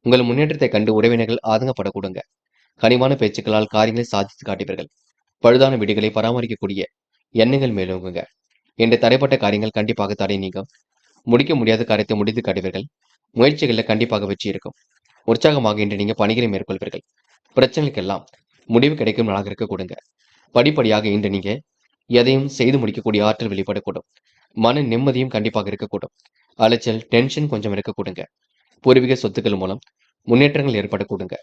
உங்கள் முன்னேற்றத்தை கண்டு உறவினர்கள் ஆதங்கப்படக்கூடுங்க. கனிவான பேச்சுக்களால் காரியங்களை சாதித்து காட்டுவீர்கள். பழுதான வீடுகளை பராமரிக்கக்கூடிய எண்ணங்கள் மேலோங்குங்க. என்று தடைப்பட்ட காரியங்கள் கண்டிப்பாக தடை நீங்கும். முடிக்க முடியாத காரியத்தை முடித்து காட்டுவீர்கள். முயற்சிகளில் கண்டிப்பாக வெற்றி இருக்கும். உற்சாகமாக இன்று நீங்க பணிகளை மேற்கொள்வீர்கள். பிரச்சனைக்கெல்லாம் முடிவு கிடைக்கும் நாளாக இருக்க கொடுங்க. படிப்படியாக இன்று நீங்க எதையும் செய்து முடிக்கக்கூடிய ஆற்றல் வெளிப்படக்கூடும். மன நிம்மதியும் கண்டிப்பாக இருக்கக்கூடும். அலைச்சல், டென்ஷன் கொஞ்சம் இருக்கக்கூடுங்க. பூர்வீக சொத்துக்கள் மூலம் முன்னேற்றங்கள் ஏற்படக்கூடுங்க.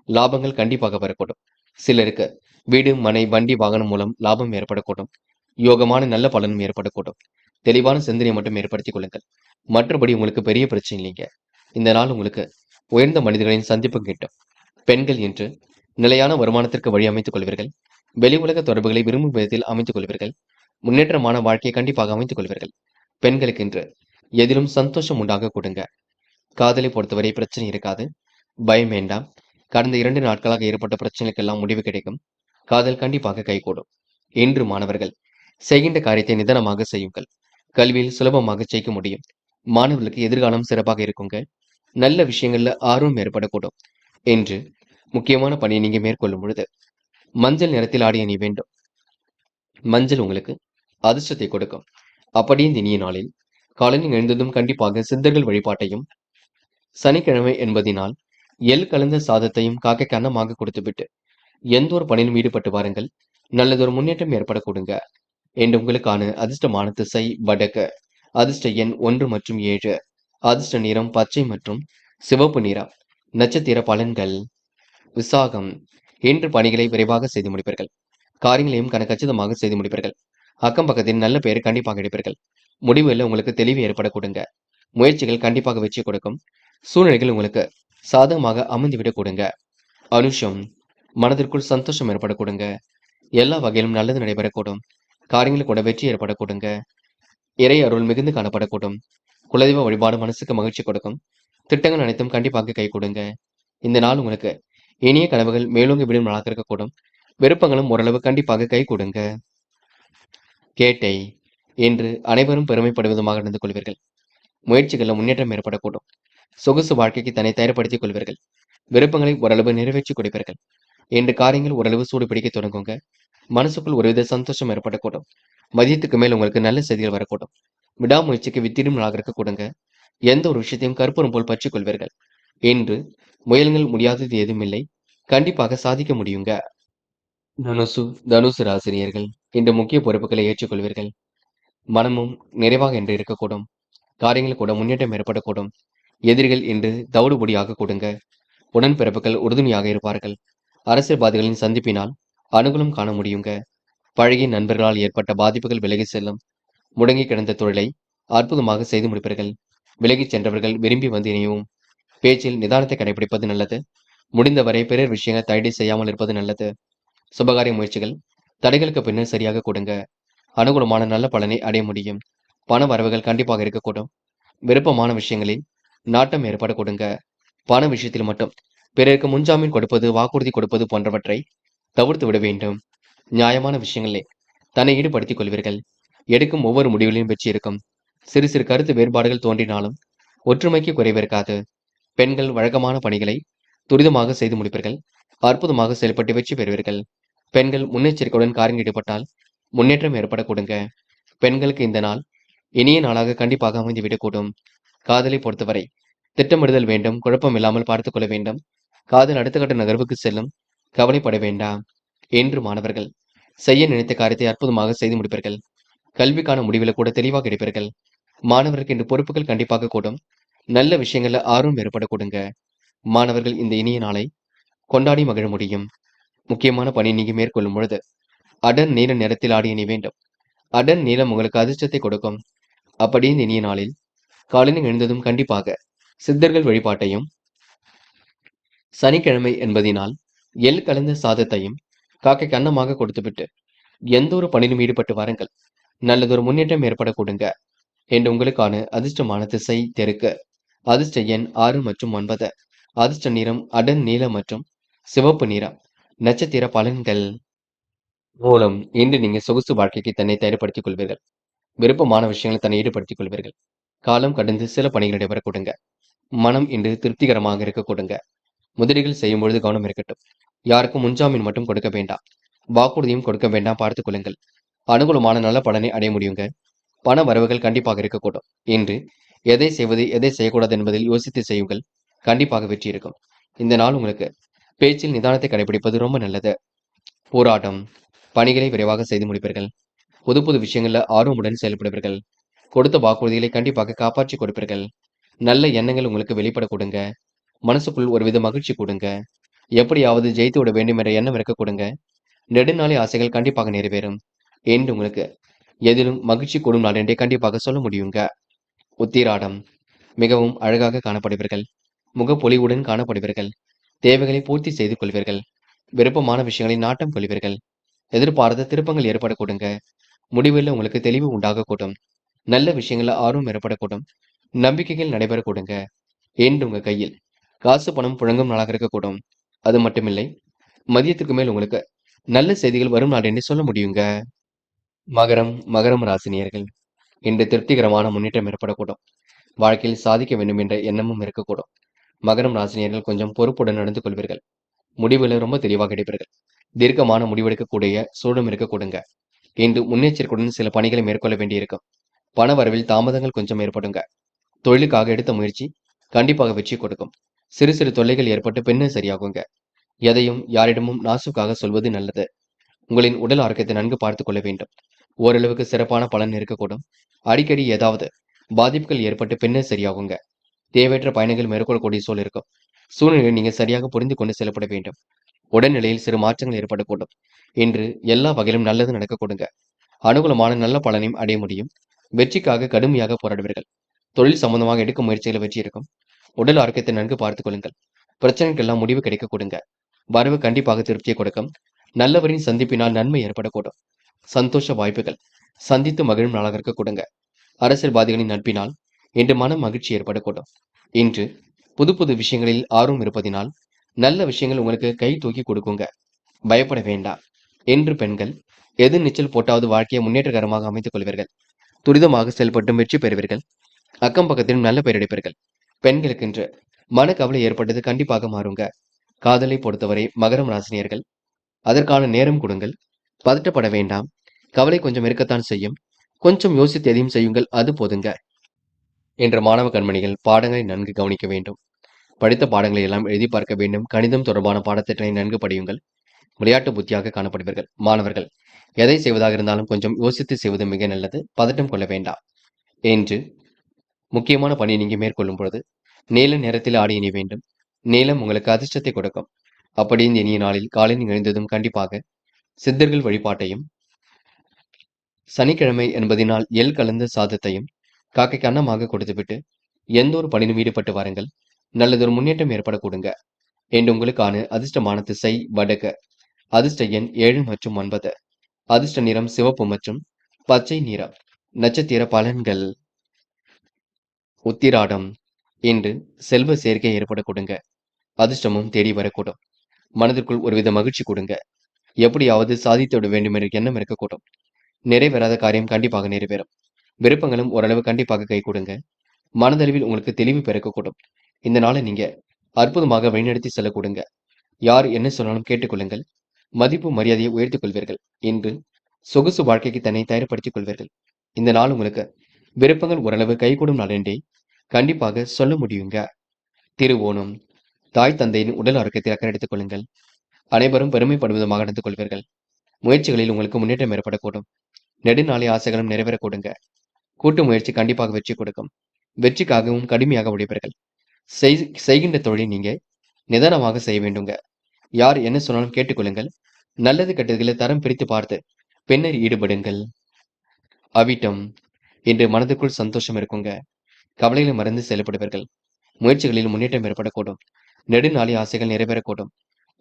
லாபங்கள் கண்டிப்பாக வரக்கூடும். சிலருக்கு வீடு, மனை, வண்டி, வாகனம் மூலம் லாபம் ஏற்படக்கூடும். யோகமான நல்ல பலனும் ஏற்படக்கூடும். தெளிவான சிந்தனை மட்டும் ஏற்படுத்திக் கொள்ளுங்கள். மற்றபடி உங்களுக்கு பெரிய பிரச்சனை இல்லைங்க. இந்த நாள் உங்களுக்கு உயர்ந்த மனிதர்களின் சந்திப்பு கிட்டும். பெண்கள் என்று நிலையான வருமானத்திற்கு வழி அமைத்துக் கொள்வீர்கள். வெளி உலக தொடர்புகளை விரும்பும் விதத்தில் அமைத்துக் கொள்வீர்கள். முன்னேற்றமான வாழ்க்கையை கண்டிப்பாக அமைத்துக் கொள்வீர்கள். பெண்களுக்கென்று எதிலும் சந்தோஷம் உண்டாக கொடுங்க. காதலை பொறுத்தவரை பிரச்சனை இருக்காது. பயம் வேண்டாம். கடந்த 2 நாட்களாக ஏற்பட்ட பிரச்சனைக்கெல்லாம் முடிவு கிடைக்கும். காதல் கண்டிப்பாக கைகூடும். இன்று மாணவர்கள் செய்கின்ற காரியத்தை நிதானமாக செய்யுங்கள். கல்வியில் சுலபமாக ஜெயிக்க முடியும். மாணவர்களுக்கு எதிர்காலம் சிறப்பாக இருக்குங்க. நல்ல விஷயங்கள்ல ஆர்வம் ஏற்படக்கூடும். என்று முக்கியமான பணியை நீங்க மேற்கொள்ளும் பொழுது மஞ்சள் நிறத்தில் ஆடை அணிய வேண்டும். மஞ்சள் உங்களுக்கு அதிர்ஷ்டத்தை கொடுக்கும். அப்படியே இந்த இனிய நாளில் காலையில் எழுந்ததும் கண்டிப்பாக சித்தர்கள் வழிபாட்டையும், சனிக்கிழமை என்பதினால் எள் கலந்த சாதத்தையும் காக்கைக்கு அன்னமாக கொடுத்துவிட்டு எந்த ஒரு பணியிலும் ஈடுபட்டு வாருங்கள். நல்லதொரு முன்னேற்றம் ஏற்பட கொடுங்க. என்று உங்களுக்கான அதிர்ஷ்டமான திசை வடக்கு. அதிர்ஷ்ட எண் 1 மற்றும் 7. அதிர்ஷ்ட நிறம் பச்சை மற்றும் சிவப்பு நிறம். நட்சத்திர பலன்கள். விசாகம். இன்று பணிகளை விரைவாக செய்து முடிப்பீர்கள். காரியங்களையும் கச்சிதமாக செய்து முடிப்பீர்கள். அக்கம் பக்கத்தின் நல்ல பெயர் கண்டிப்பாக எடுப்பீர்கள். முடிவுகளில் உங்களுக்கு தெளிவு ஏற்பட கொடுங்க. முயற்சிகள் கண்டிப்பாக வெற்றி கொடுக்கும். சூழ்நிலைகள் உங்களுக்கு சாதகமாக அமைந்துவிட கொடுங்க. அனுஷம். மனதிற்குள் சந்தோஷம் ஏற்பட கொடுங்க. எல்லா வகையிலும் நல்லது நடைபெறக்கூடும். காரியங்கள் கூட வெற்றி ஏற்பட கொடுங்க. இறை அருள் மிகுந்து காணப்படக்கூடும். குலதெய்வ வழிபாடு மனசுக்கு மகிழ்ச்சி கொடுக்கும். திட்டங்கள் அனைத்தும் கண்டிப்பாக கை கொடுங்க. இந்த நாள் உங்களுக்கு இனிய கனவுகள் மேலோங்கி விடும் நாளாக இருக்கக்கூடும். விருப்பங்களும் ஓரளவு கண்டிப்பாக கை கொடுங்க. கேட்டை. என்று அனைவரும் பெருமைப்படும் விதமாக நடந்து கொள்வீர்கள். முயற்சிகளில் முன்னேற்றம் ஏற்படக்கூடும். சொகுசு வாழ்க்கைக்கு தன்னை தயார்படுத்திக் கொள்வீர்கள். விருப்பங்களை ஓரளவு நிறைவேற்றி கொடுப்பீர்கள். என்று காரியங்கள் ஓரளவு சூடு பிடிக்க தொடங்குங்க. மனசுக்குள் ஒருவித சந்தோஷம் ஏற்படக்கூடும். மதியத்துக்கு மேல் உங்களுக்கு நல்ல செய்திகள் வரக்கூடும். விடாமுயற்சிக்கு வித்திடும் நாளாக இருக்கக்கூடுங்க. எந்த ஒரு விஷயத்தையும் கற்பூரம் போல் பற்றிக் கொள்வீர்கள். என்று முயல்கள் முடியாதது எதுவும் இல்லை. கண்டிப்பாக சாதிக்க முடியுங்க. தனுசு ராசினியர்கள் இன்று முக்கிய பொறுப்புகளை ஏற்றுக்கொள்வீர்கள். மனமும் நிறைவாக என்று இருக்கக்கூடும். காரியங்கள் கூட முன்னேற்றம் ஏற்படக்கூடும். எதிரிகள் இன்று தவிடுபொடியாக கொடுங்க. உடன்பிறப்புகள் உறுதுணையாக இருப்பார்கள். அரசியல்வாதிகளின் சந்திப்பினால் அனுகூலம் காண முடியுங்க. பழகிய நண்பர்களால் ஏற்பட்ட பாதிப்புகள் விலகி செல்லும். முடங்கி கிடந்த தொழிலை அற்புதமாக செய்து முடிப்பீர்கள். விலகிச் சென்றவர்கள் விரும்பி வந்து இணையவும். பேச்சில் நிதானத்தை கடைபிடிப்பது நல்லது. முடிந்தவரை பிறர் விஷயங்கள் தடை செய்யாமல் இருப்பது நல்லது. சுபகாரிய முயற்சிகள் தடைகளுக்கு பின்னர் சரியாக கொடுங்க. அனுகூலமான நல்ல பலனை அடைய முடியும். பண வரவுகள் கண்டிப்பாக இருக்கக்கூடும். விருப்பமான விஷயங்களில் நாட்டம் ஏற்பட கொடுங்க. பண விஷயத்தில் மட்டும் பிறருக்கு முன்ஜாமீன் கொடுப்பது, வாக்குறுதி கொடுப்பது போன்றவற்றை தவிர்த்து விட வேண்டும். நியாயமான விஷயங்களே தன்னை ஈடுபடுத்திக் கொள்வீர்கள். எடுக்கும் ஒவ்வொரு முடிவிலும் வெற்றி இருக்கும். சிறு சிறு கருத்து வேறுபாடுகள் தோன்றினாலும் ஒற்றுமைக்கு குறைவிருக்காது. பெண்கள் வழக்கமான பணிகளை துரிதமாக செய்து முடிப்பீர்கள். அற்புதமாக செயல்பட்டு வெற்றி பெறுவீர்கள். பெண்கள் முன்னெச்சரிக்கையுடன் காரியம் ஈடுபட்டால் முன்னேற்றம் ஏற்பட கொடுங்க. பெண்களுக்கு இந்த நாள் இனிய நாளாக கண்டிப்பாக அமைந்துவிடக்கூடும். காதலை பொறுத்தவரை திட்டமிடுதல் வேண்டும். குழப்பம் இல்லாமல் பார்த்துக் கொள்ள வேண்டும். காதல் அடுத்த கட்ட நகர்வுக்கு செல்லும். கவலைப்பட வேண்டாம். என்று மாணவர்கள் செய்ய நினைத்த காரியத்தை அற்புதமாக செய்து முடிப்பீர்கள். கல்விக்கான முடிவில் கூட தெளிவாக எடுப்பீர்கள். மாணவருக்கு இன்று பொறுப்புகள் கண்டிப்பாக கூடும். நல்ல விஷயங்கள்ல ஆர்வம் ஏற்பட கொடுங்க. மாணவர்கள் இந்த இனிய நாளை கொண்டாடி மகிழ முடியும். முக்கியமான பணி நீங்க மேற்கொள்ளும் பொழுது அடர் நீல நிறத்தில் ஆடி அணி வேண்டும். அடர் நீளம் உங்களுக்கு அதிர்ஷ்டத்தை கொடுக்கும். அப்படி இந்த இனிய நாளில் காலையில் எழுந்ததும் கண்டிப்பாக சித்தர்கள் வழிபாட்டையும், சனிக்கிழமை என்பதினால் எள் கலந்த சாதத்தையும் காக்கைக்கு அன்னமாக கொடுத்துவிட்டு எந்த ஒரு பணியிலும் ஈடுபட்டு வாருங்கள். நல்லதொரு முன்னேற்றம் ஏற்பட கொடுங்க. என்று உங்களுக்கான அதிர்ஷ்டமான திசை தெற்கு. அதிர்ஷ்ட எண் 6 மற்றும் 9. அதிர்ஷ்ட நிறம் அடர் நீலம் மற்றும் சிவப்பு நிறம். நட்சத்திர பலன்கள். மூலம் இன்று நீங்க சொகுசு வாழ்க்கைக்கு தன்னை தயார்படுத்திக் கொள்வீர்கள். விருப்பமான விஷயங்களை தன்னை ஈடுபடுத்திக் கொள்வீர்கள். காலம் கடந்து சில பணிகள் நடைபெற கொடுங்க. மனம் இன்று திருப்திகரமாக இருக்க கொடுங்க. முதலீடுகள் செய்யும் பொழுது கவனம் இருக்கட்டும். யாருக்கும் முன்ஜாமீன் மட்டும் கொடுக்க வேண்டாம். வாக்குறுதியும் கொடுக்க வேண்டாம், பார்த்துக் கொள்ளுங்கள். அனுகூலமான நல்ல பலனை அடைய முடியுங்க. பண வரவுகள் கண்டிப்பாக இருக்கக்கூடும். இன்று எதை செய்வது எதை செய்யக்கூடாது என்பதில் யோசித்து செய்யுங்கள். கண்டிப்பாக வெற்றி இருக்கும். இந்த நாள் உங்களுக்கு பேச்சில் நிதானத்தை கடைபிடிப்பது ரொம்ப நல்லது. போராட்டம் பணிகளை விரைவாக செய்து முடிப்பீர்கள். புது புது விஷயங்கள்ல ஆர்வமுடன் செயல்படுவீர்கள். கொடுத்த வாக்குறுதிகளை கண்டிப்பாக காப்பாற்றி கொடுப்பீர்கள். நல்ல எண்ணங்கள் உங்களுக்கு வெளிப்பட கொடுங்க. மனசுக்குள் ஒருவித மகிழ்ச்சி கொடுங்க. எப்படியாவது ஜெயித்து விட வேண்டும் என்ற எண்ணம் இருக்க கொடுங்க. நெடுநாளை ஆசைகள் கண்டிப்பாக நிறைவேறும். என்று உங்களுக்கு எதிலும் மகிழ்ச்சி கூடும் நாள் என்றே கண்டிப்பாக சொல்ல முடியுங்க. உத்திராடம் மிகவும் அழகாக காணப்படுவீர்கள். முகப்பொலிவுடன் காணப்படுவீர்கள். தேவைகளை பூர்த்தி செய்து கொள்வீர்கள். விருப்பமான விஷயங்களை நாட்டம் கொள்வீர்கள். எதிர்பாராத திருப்பங்கள் ஏற்பட கொடுங்க. முடிவில் உங்களுக்கு தெளிவு உண்டாக கூடும். நல்ல விஷயங்கள ஆர்வம் ஏற்படக்கூடும். நம்பிக்கைகள் நடைபெற கொடுங்க. என்று உங்க கையில் காசு பணம் புழங்கும் நாளாக இருக்கக்கூடும். அது மட்டுமில்லை, மதியத்துக்கு மேல் உங்களுக்கு நல்ல செய்திகள் வரும் நாள் என்று சொல்ல முடியுங்க. மகரம் ராசினியர்கள் இன்று திருப்திகரமான முன்னேற்றம் ஏற்படக்கூடும். வாழ்க்கையில் சாதிக்க வேண்டும் என்ற எண்ணமும் இருக்கக்கூடும். மகரம் ராசினியர்கள் கொஞ்சம் பொறுப்புடன் நடந்து கொள்வீர்கள். முடிவுகளை ரொம்ப தெளிவாக எடுப்பீர்கள். தீர்க்கமான முடிவெடுக்கக்கூடிய சூழலும் இருக்கக்கூடுங்க. இன்று முன்னெச்சரிக்கையுடன் சில பணிகளை மேற்கொள்ள வேண்டியிருக்கும். பண வரவில் தாமதங்கள் கொஞ்சம் ஏற்படுங்க. தொழிலுக்காக எடுத்த முயற்சி கண்டிப்பாக வெற்றி கொடுக்கும். சிறு சிறு தொல்லைகள் ஏற்பட்டு பின்னர் சரியாகுங்க. எதையும் யாரிடமும் நாசுக்காக சொல்வது நல்லது. உங்களின் உடல் ஆரோக்கியத்தை நன்கு பார்த்துக் கொள்ள வேண்டும். ஓரளவுக்கு சிறப்பான பலன் இருக்கக்கூடும். அடிக்கடி ஏதாவது பாதிப்புகள் ஏற்பட்டு பின்னர் சரியாகுங்க. தேவையற்ற பயணங்கள் மேற்கொள்ளக்கூடிய சூழல் இருக்கும். சூழ்நிலையை நீங்க சரியாக புரிந்து கொண்டு செயல்பட வேண்டும். உடல்நிலையில் சிறு மாற்றங்கள் ஏற்படக்கூடும். இன்று எல்லா வகையிலும் நல்லது நடக்க கொடுங்க. அனுகூலமான நல்ல பலனையும் அடைய முடியும். வெற்றிக்காக கடுமையாக போராடுவீர்கள். தொழில் சம்பந்தமாக எடுக்கும் முயற்சிகளை வெற்றி இருக்கும். உடல் ஆரோக்கியத்தை நன்கு பார்த்துக் கொள்ளுங்கள். பிரச்சனைக்கெல்லாம் முடிவு கிடைக்க கொடுங்க. வரவு கண்டிப்பாக திருப்தியை கொடுக்கும். நல்லவரின் சந்திப்பினால் நன்மை ஏற்படக்கூடும். சந்தோஷ வாய்ப்புகள் சந்தித்து மகிழும் நாளாக இருக்க கொடுங்க. அரசியல்வாதிகளின் நட்பினால் இன்று மன மகிழ்ச்சி ஏற்படக்கூடும். இன்று புது புது விஷயங்களில் ஆர்வம் இருப்பதினால் நல்ல விஷயங்கள் உங்களுக்கு கை தூக்கி கொடுக்குங்க. பயப்பட வேண்டாம். என்று பெண்கள் எது நீச்சல் போட்டாவது வாழ்க்கையை முன்னேற்றகரமாக அமைத்துக் கொள்வீர்கள். துரிதமாக செயல்பட்டும் வெற்றி பெறுவீர்கள். அக்கம் பக்கத்திலும் நல்ல பெயர் எடுப்பீர்கள். பெண்களுக்கு இன்று மனக்கவலை ஏற்பட்டது கண்டிப்பாக மாறுங்க. காதலை பொறுத்தவரை மகரம் ராசினியர்கள் அதற்கான நேரம் கொடுங்கள். பதட்டப்பட வேண்டாம். கவலை கொஞ்சம் இருக்கத்தான் செய்யும். கொஞ்சம் யோசித்து எதையும் செய்யுங்கள், அது போதுங்க. என்ற மாணவ கண்மணிகள் பாடங்களை நன்கு கவனிக்க வேண்டும். படித்த பாடங்களை எல்லாம் எழுதி பார்க்க வேண்டும். கணிதம் தொடர்பான பாடத்திட்டங்களை நன்கு படியுங்கள். விளையாட்டு புத்தியாக காணப்படுவீர்கள். மாணவர்கள் எதை செய்வதாக இருந்தாலும் கொஞ்சம் யோசித்து செய்வது மிக நல்லது. பதட்டம் கொள்ள வேண்டாம். என்று முக்கியமான பணியை நீங்க மேற்கொள்ளும் பொழுது நீல நேரத்தில் ஆடை அணிய வேண்டும். நீலம் உங்களுக்கு அதிர்ஷ்டத்தை கொடுக்கும். அப்படி இந்த இனிய நாளில் காலையில் எழுந்ததும் கண்டிப்பாக சித்தர்கள் வழிபாட்டையும், சனிக்கிழமை என்பதினால் எள் கலந்த சாதத்தையும் காக்கைக்கு அன்னமாக கொடுத்துவிட்டு எந்த ஒரு பணியிலும் ஈடுபட்டு வாருங்கள். நல்லதொரு முன்னேற்றம் ஏற்பட கொடுங்க. என்று உங்களுக்கான அதிர்ஷ்டமான திசை வடக்கு. அதிர்ஷ்ட எண் 7 மற்றும் 9. அதிர்ஷ்ட நிறம் சிவப்பு மற்றும் பச்சை நிறம். நட்சத்திர பலன்கள். உத்திராடம் இன்று செல்வ சேர்க்கை ஏற்பட கொடுங்க. அதிர்ஷ்டமும் தேடி வரக்கூடும். மனதிற்குள் ஒருவித மகிழ்ச்சி கொடுங்க. எப்படியாவது சாதித்து விட வேண்டும் என்ற எண்ணம் இருக்கக்கூடும். நிறைவேறாத காரியம் கண்டிப்பாக நிறைவேறும். விருப்பங்களும் ஓரளவு கண்டிப்பாக கை கொடுங்க. மனதளவில் உங்களுக்கு தெளிவு பிறக்கக்கூடும். இந்த நாளை நீங்க அற்புதமாக வழிநடத்தி செல்ல கொடுங்க. யார் என்ன சொன்னாலும் கேட்டுக்கொள்ளுங்கள். மதிப்பு மரியாதையை உயர்த்திக் கொள்வீர்கள். இன்று சொகுசு வாழ்க்கைக்கு தன்னை தயார்படுத்திக் கொள்வீர்கள். இந்த நாள் உங்களுக்கு விருப்பங்கள் ஓரளவு கைகூடும் நாள் என்றே கண்டிப்பாக சொல்ல முடியுங்க. திருவோணம் தாய் தந்தையின் உடல் ஆரோக்கியத்தை அக்கறை எடுத்துக் கொள்ளுங்கள். அனைவரும் பெருமைப்படும் விதமாக நடந்து கொள்வீர்கள். முயற்சிகளில் உங்களுக்கு முன்னேற்றம் ஏற்படக்கூடும். நெடுநாளை ஆசைகளும் நிறைவேறக் கொடுங்க. கூட்டு முயற்சி கண்டிப்பாக வெற்றி கொடுக்கும். வெற்றிக்காகவும் கடுமையாக உழைப்பீர்கள். செய்கின்ற தொழிலை நீங்க நிதானமாக செய்ய வேண்டுங்க. யார் என்ன சொன்னாலும் கேட்டுக்கொள்ளுங்கள். நல்லது கெட்டதுகளை தரம் பிரித்து பார்த்து பின்னர் ஈடுபடுங்கள். அவிட்டம் இன்று மனதுக்குள் சந்தோஷம் இருக்குங்க. கவலைகளை மறந்து செயல்படுவீர்கள். முயற்சிகளில் முன்னேற்றம் ஏற்படக்கூடும். நெடுநாளை ஆசைகள் நிறைவேறக்கூடும்.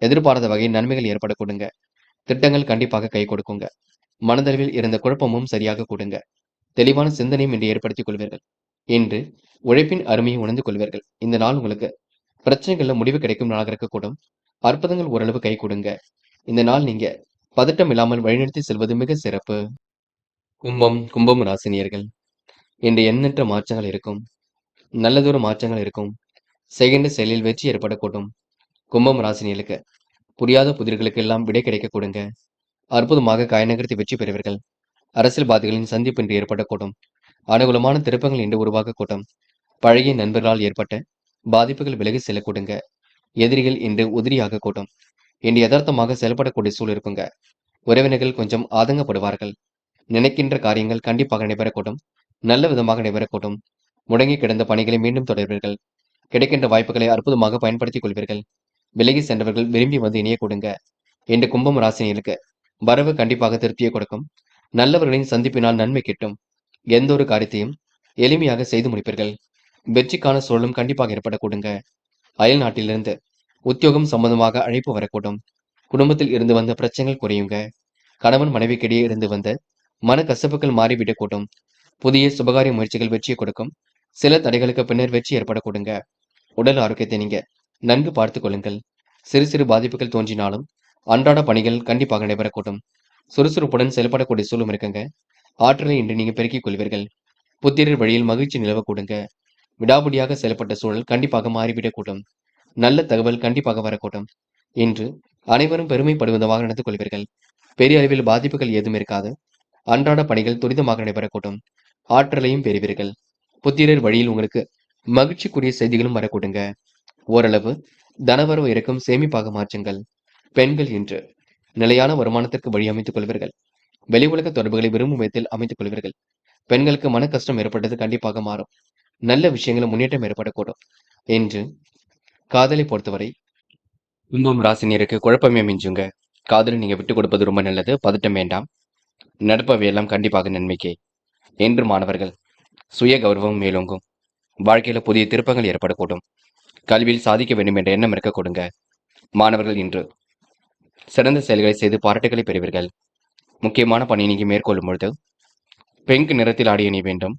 எதிர்பாராத வகையில் நன்மைகள் ஏற்படக்கூடுங்க. திட்டங்கள் கண்டிப்பாக கை கொடுக்குங்க. மனதளவில் இருந்த குழப்பமும் சரியாக கொடுங்க. தெளிவான சிந்தனையும் இன்று ஏற்படுத்திக் கொள்வீர்கள். இன்று உழைப்பின் அருமையை உணர்ந்து கொள்வீர்கள். இந்த நாள் உங்களுக்கு பிரச்சனைகள்ல முடிவு கிடைக்கும் நாளாக இருக்கக்கூடும். அற்புதங்கள் ஓரளவு கை கொடுங்க. இந்த நாள் நீங்க பதட்டம் இல்லாமல் வழிநடத்தி செல்வது மிக சிறப்பு. கும்பம் ராசினியர்கள் இன்று எண்ணற்ற மாற்றங்கள் இருக்கும். நல்லதொரு மாற்றங்கள் இருக்கும். செய்கின்ற செயலில் வெற்றி ஏற்படக்கூடும். கும்பம் ராசினியர்களுக்கு புரியாத புதிர்களுக்கு எல்லாம் விடை கிடைக்க கொடுங்க. அற்புதமாக காயநகர்த்தி வெற்றி பெறுவீர்கள். அரசியல்வாதிகளின் சந்திப்பு இன்று ஏற்படக்கூடும். அனுகூலமான திருப்பங்கள் இன்று உருவாகக்கூடும். பழகிய நண்பர்களால் ஏற்பட்ட பாதிப்புகள் விலகி செல்ல கொடுங்க. எதிரிகள் இன்று உதிரியாக கூட்டும். இன்று யதார்த்தமாக செயல்படக்கூடிய சூழல் இருக்குங்க. உறவினர்கள் கொஞ்சம் ஆதங்கப்படுவார்கள். நினைக்கின்ற காரியங்கள் கண்டிப்பாக நடைபெறக்கூடும். நல்ல விதமாக நடைபெறக்கூடும். முடங்கி கிடந்த பணிகளை மீண்டும் தொடர்வீர்கள். கிடைக்கின்ற வாய்ப்புகளை அற்புதமாக பயன்படுத்திக் கொள்வீர்கள். விலகி சென்றவர்கள் விரும்பி வந்து இணைய கொடுங்க. இன்று கும்பம் ராசினியர்களுக்கு வரவு கண்டிப்பாக திருப்தியை கொடுக்கும். நல்லவர்களின் சந்திப்பினால் நன்மை கிட்டும். எந்த ஒரு காரியத்தையும் எளிமையாக செய்து முடிப்பீர்கள். வெற்றிக்கான சூழலும் கண்டிப்பாக ஏற்படக்கூடுங்க. அயல் நாட்டிலிருந்து உத்தியோகம் சம்பந்தமாக அழைப்பு வரக்கூடும். குடும்பத்தில் இருந்து வந்த பிரச்சனைகள் குறையுங்க. கணவன் மனைவிக்கிடையே இருந்து வந்த மனக்கசப்புகள் மாறிவிடக்கூடும். புதிய சுபகாரிய முயற்சிகள் வெற்றியை கொடுக்கும். சில தடைகளுக்கு பின்னர் வெற்றி ஏற்படக்கூடுங்க. உடல் ஆரோக்கியத்தை நீங்க நன்கு பார்த்துக் கொள்ளுங்கள். சிறு சிறு பாதிப்புகள் தோன்றினாலும் அன்றாட பணிகள் கண்டிப்பாக நடைபெறக்கூடும். சுறுசுறுப்புடன் செயல்படக்கூடிய சூழலும் இருக்குங்க. ஆற்றலை இன்று நீங்க பெருக்கிக் கொள்வீர்கள். புத்திரர் வழியில் மகிழ்ச்சி நிலவக்கூடுங்க. விடாபிடியாக செயல்பட்ட சூழல் கண்டிப்பாக மாறிவிடக்கூடும். நல்ல தகவல் கண்டிப்பாக வரக்கூடும். இன்று அனைவரும் பெருமைப்படுவதாக நடந்து கொள்வீர்கள். பெரிய அளவில் பாதிப்புகள் ஏதும் இருக்காது. அன்றாட பணிகள் துரிதமாக நடைபெறக்கூடும். ஆற்றலையும் பெறுவீர்கள். புத்திரர் வழியில் உங்களுக்கு மகிழ்ச்சிக்குரிய செய்திகளும் வரக்கூடுங்க. ஓரளவு தனவரவு இருக்கும் சேமிப்பாக மாற்றுங்கள். பெண்கள் இன்று நிலையான வருமானத்திற்கு வழி அமைத்துக் கொள்வீர்கள். வெளி உலக தொடர்புகளை விரும்பும் விதத்தில் அமைத்துக் கொள்வீர்கள். பெண்களுக்கு மன கஷ்டம் ஏற்பட்டது கண்டிப்பாக மாறும். நல்ல விஷயங்களும் முன்னேற்றம் ஏற்படக்கூடும். இன்று காதலை பொறுத்தவரை கும்பம் ராசினியருக்கு குழப்பமே மிஞ்சுங்க. காதலை நீங்க விட்டுக் கொடுப்பது ரொம்ப நல்லது. பதட்டம் வேண்டாம். நடப்பவையெல்லாம் கண்டிப்பாக நன்மைக்கே. என்று மாணவர்கள் சுய கௌரவம் மேலோங்கும். வாழ்க்கையில புதிய திருப்பங்கள் ஏற்படக்கூடும். கல்வியில் சாதிக்க வேண்டும் என்ற எண்ணம் இருக்க கொடுங்க. மாணவர்கள் இன்று சிறந்த செயல்களை செய்து பாராட்டுகளை பெறுவீர்கள். முக்கியமான பணியை நீங்க மேற்கொள்ளும் பொழுது பிங்க் நிறத்தில் ஆடிய நீ வேண்டும்.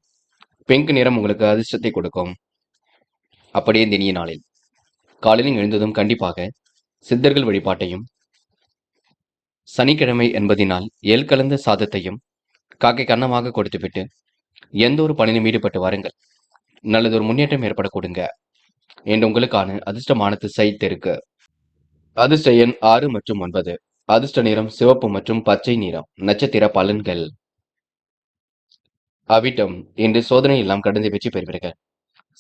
பிங்க் நிறம் உங்களுக்கு அதிர்ஷ்டத்தை கொடுக்கும். அப்படியே இந்த இனிய நாளில் காலையில் எழுந்ததும் கண்டிப்பாக சித்தர்கள் வழிபாட்டையும், சனிக்கிழமை என்பதினால் எல் கலந்த சாதத்தையும் காக்கை கன்னமாக கொடுத்துவிட்டு எந்த ஒரு பணியிலும் ஈடுபட்டு வாருங்கள். நல்லதொரு முன்னேற்றம் ஏற்பட கொடுங்க. என்று உங்களுக்கான அதிர்ஷ்டமான திசை தெற்கு. அதிர்ஷ்ட எண் 6 மற்றும் 9. அதிர்ஷ்ட நிறம் சிவப்பு மற்றும் பச்சை நிறம். நட்சத்திர பலன்கள். அவிட்டம் இன்று சோதனை எல்லாம் கடந்து வெற்றி பெறுவீர்கள்.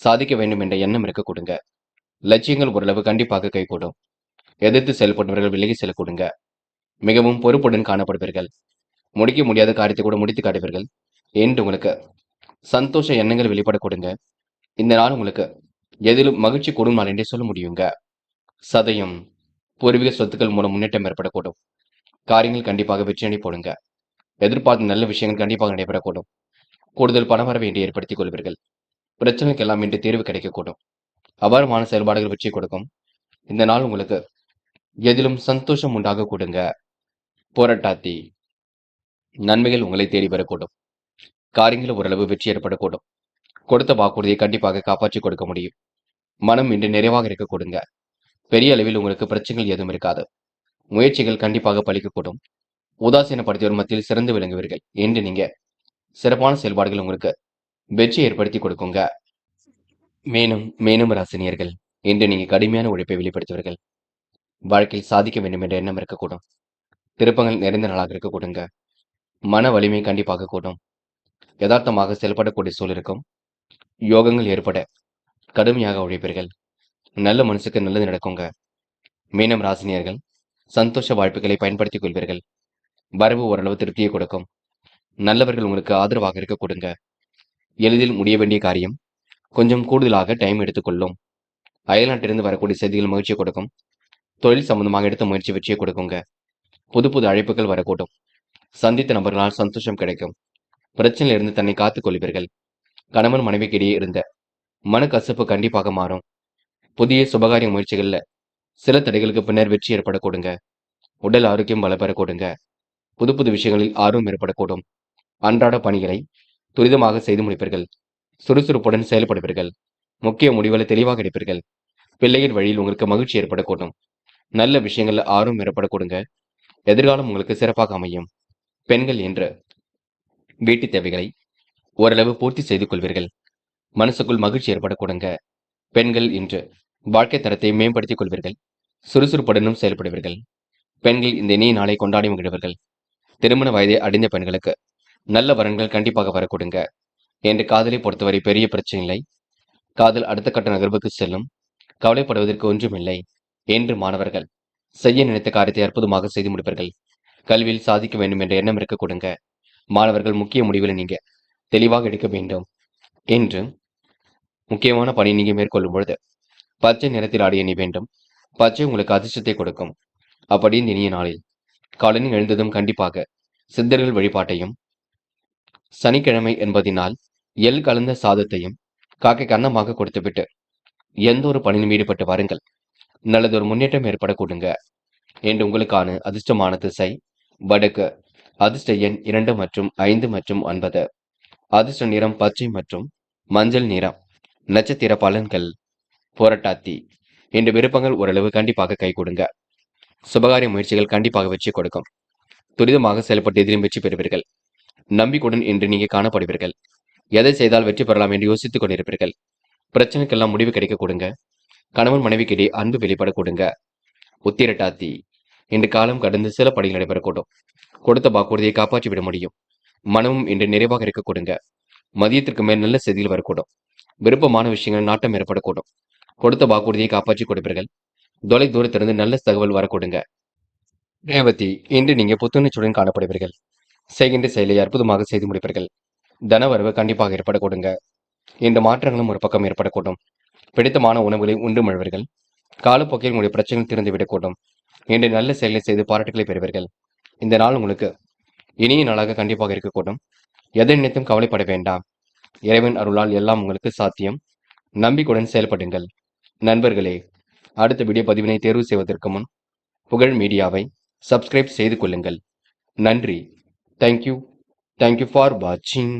சாதிக்க வேண்டும் என்ற எண்ணம் இருக்க கொடுங்க. லட்சியங்கள் ஓரளவு கண்டிப்பாக கைகூடும். எதிர்த்து செயல்பட்டவர்கள் விலகி செல்ல கொடுங்க. மிகவும் பொறுப்புடன் காணப்படுவீர்கள். முடிக்க முடியாத காரியத்தை கூட முடித்து காட்டுவீர்கள். என்று உங்களுக்கு சந்தோஷ எண்ணங்கள் வெளிப்பட கொடுங்க. இந்த நாள் உங்களுக்கு எதிலும் மகிழ்ச்சி கூடும் நாள் என்றே சொல்ல முடியுங்க. சதயம் பூர்வீக சொத்துக்கள் மூலம் முன்னேற்றம் ஏற்படக்கூடும். காரியங்கள் கண்டிப்பாக வெற்றியடை போடுங்க. எதிர்பார்த்த நல்ல விஷயங்கள் கண்டிப்பாக நடைபெறக்கூடும். கூடுதல் பணவரவை இன்று ஏற்படுத்திக் கொள்வீர்கள். பிரச்சனைக்கெல்லாம் இன்று தீர்வு கிடைக்கக்கூடும். அபாரமான செயல்பாடுகள் வெற்றி கொடுக்கும். இந்த நாள் உங்களுக்கு எதிலும் சந்தோஷம் உண்டாக கொடுங்க. போராட்டாத்தி நன்மைகள் உங்களை தேடி வரக்கூடும். காரியங்கள் ஓரளவு வெற்றி ஏற்படக்கூடும். கொடுத்த வாக்குறுதியை கண்டிப்பாக காப்பாற்றி கொடுக்க முடியும். மனம் இன்று நிறைவாக இருக்க கொடுங்க. பெரிய அளவில் உங்களுக்கு பிரச்சனைகள் எதுவும் இருக்காது. முயற்சிகள் கண்டிப்பாக பலிக்கக்கூடும். உதாசீனப்படுத்தியோர் மத்தியில் சிறந்து விளங்குவீர்கள் என்று நீங்க சிறப்பான செயல்பாடுகள் உங்களுக்கு வெற்றி ஏற்படுத்தி கொடுக்குங்க. மேலும் ராசினியர்கள் இன்று நீங்க கடுமையான உழைப்பை வெளிப்படுத்துவீர்கள். வாழ்க்கையில் சாதிக்க வேண்டும் என்ற எண்ணம் இருக்கக்கூடும். திருப்பங்கள் நிறைந்த நாளாக இருக்க கொடுங்க. மன வலிமை கண்டிப்பாக கூடும். யதார்த்தமாக செயல்படக்கூடிய சூழல் இருக்கும். யோகங்கள் ஏற்பட கடுமையாக உழைப்பீர்கள். நல்ல மனசுக்கு நல்லது நடக்குங்க. மீனம் ராசினியர்கள் சந்தோஷ வாய்ப்புகளை பயன்படுத்திக் கொள்வீர்கள். வரவு ஓரளவு திருப்தியை கொடுக்கும். நல்லவர்கள் உங்களுக்கு ஆதரவாக இருக்க கொடுங்க. எளிதில் முடிய வேண்டிய காரியம் கொஞ்சம் கூடுதலாக டைம் எடுத்துக்கொள்ளும். அயல்நாட்டிலிருந்து வரக்கூடிய செய்திகள் மகிழ்ச்சியை கொடுக்கும். தொழில் சம்பந்தமாக எடுத்த முயற்சி வெற்றியை கொடுக்குங்க. புது புது அழைப்புகள் வரக்கூடும். சந்தித்த நபர்களால் சந்தோஷம் கிடைக்கும். பிரச்சனையிலிருந்து தன்னை காத்துக் கொள்வீர்கள். கணவன் மனைவிக்கு இடையே இருந்த மனக்கசப்பு கண்டிப்பாக மாறும். புதிய சுபகாரிய முயற்சிகள்ல சில தடைகளுக்கு பின்னர் வெற்றி ஏற்பட கொடுங்க. உடல் ஆரோக்கியம் பலப்பெற கொடுங்க. புது புது விஷயங்களில் ஆர்வம் ஏற்படக்கூடும். அன்றாட பணிகளை துரிதமாக செய்து முடிப்பீர்கள். சுறுசுறுப்புடன் செயல்படுவீர்கள். முக்கிய முடிவுகளை தெளிவாக எடுப்பீர்கள். பிள்ளையின் வழியில் உங்களுக்கு மகிழ்ச்சி ஏற்படக்கூடும். நல்ல விஷயங்கள்ல ஆர்வம் ஏற்பட கொடுங்க. எதிர்காலம் உங்களுக்கு சிறப்பாக அமையும். பெண்கள் என்று வீட்டு தேவைகளை ஓரளவு பூர்த்தி செய்து கொள்வீர்கள். மனசுக்குள் மகிழ்ச்சி ஏற்பட கொடுங்க. பெண்கள் இன்று வாழ்க்கை தரத்தை மேம்படுத்திக் கொள்வீர்கள். சுறுசுறுப்புடனும் செயல்படுவீர்கள். பெண்கள் இந்த இனிய நாளை கொண்டாடி மகிழ்வீர்கள். திருமண வயதை அடைந்த பெண்களுக்கு நல்ல வரன்கள் கண்டிப்பாக வரக்கூடுங்க. என்று காதலை பொறுத்தவரை பெரிய பிரச்சனை இல்லை. காதல் அடுத்த கட்ட நகர்வுக்கு செல்லும். கவலைப்படுவதற்கு ஒன்றுமில்லை. என்று மாணவர்கள் செய்ய நினைத்த காரியத்தை அற்புதமாக செய்து முடிப்பீர்கள். கல்வியில் சாதிக்க வேண்டும் என்ற எண்ணம் இருக்க கொடுங்க. மாணவர்கள் முக்கிய முடிவுகளை நீங்க தெளிவாக எடுக்க வேண்டும். என்று முக்கியமான பணி நீங்க மேற்கொள்ளும் பொழுது பச்சை நிறத்தில் ஆடிய நீ வேண்டும். பச்சை உங்களுக்கு அதிர்ஷ்டத்தை கொடுக்கும். அப்படி இந்த இனிய நாளில் காலையில் எழுந்ததும் கண்டிப்பாக சித்தர்கள் வழிபாட்டையும், சனிக்கிழமை என்பதினால் எள் கலந்த சாதத்தையும் காக்கை கன்னமாக கொடுத்துவிட்டு எந்த ஒரு பணியிலும் ஈடுபட்டு வாருங்கள். நல்லதொரு முன்னேற்றம் ஏற்பட கொடுங்க. என்று உங்களுக்கான அதிர்ஷ்டமான திசை வடக்கு. அதிர்ஷ்ட எண் 2 மற்றும் 5 மற்றும் 9. அதிர்ஷ்ட நிறம் பச்சை மற்றும் மஞ்சள் நிறம். நட்சத்திர பலன்கள். புரட்டாதி இன்று விருப்பங்கள் ஓரளவு கண்டிப்பாக கை கொடுங்க. சுபகாரிய முயற்சிகள் கண்டிப்பாக வெற்றி கொடுக்கும். துரிதமாக செயல்பட்டு எதிலும் வெற்றி பெறுவீர்கள். நம்பிக்கையுடன் இன்று நீங்க காணப்படுவீர்கள். எதை செய்தால் வெற்றி பெறலாம் என்று யோசித்துக் கொண்டிருப்பீர்கள். பிரச்சனைக்கெல்லாம் முடிவு கிடைக்க கொடுங்க. கணவன் மனைவிக்கிடையே அன்பு வெளிப்பட கொடுங்க. உத்திரட்டாதி இன்று காலம் கடந்து சில பணிகள் நடைபெறக்கூடும். கொடுத்த வாக்குறுதியை காப்பாற்றி விட முடியும். மனமும் இன்று நிறைவாக இருக்க கொடுங்க. மதியத்திற்கு மேல் நல்ல செய்திகள் வரக்கூடும். விருப்பமான விஷயங்கள் நாட்டம் ஏற்படக்கூடும். கொடுத்த வாக்குறுதியை காப்பாற்றி கொடுப்பீர்கள். தொலை தூரத்திலிருந்து நல்ல தகவல் வரக்கூடுங்க. ரேவதி இன்று நீங்க புத்துணர்ச்சியுடன் காணப்படுவீர்கள். செய்கின்ற செயலை அற்புதமாக செய்து முடிப்பீர்கள். தனவரவு கண்டிப்பாக ஏற்பட கொடுங்க. இந்த மாற்றங்களும் ஒரு பக்கம் ஏற்படக்கூடும். பிடித்தமான உணவுகளை உண்டு மழுவீர்கள். காலப்போக்கில் உங்களுடைய பிரச்சனைகள் திறந்துவிடக்கூடும். இன்று நல்ல செயலை செய்து பாராட்டுகளை பெறுவீர்கள். இந்த நாள் உங்களுக்கு இனிய நாளாக கண்டிப்பாக இருக்கக்கூடும். எதை நினைத்தும் கவலைப்பட வேண்டாம். இறைவன் அருளால் எல்லாம் உங்களுக்கு சாத்தியம். நம்பிக்கையுடன் செயல்படுங்கள். நண்பர்களே, அடுத்த வீடியோ பதிவினை தேர்வு செய்வதற்கு முன் புகழ் மீடியாவை சப்ஸ்கிரைப் செய்து கொள்ளுங்கள். நன்றி. தேங்க்யூ ஃபார் வாட்சிங்.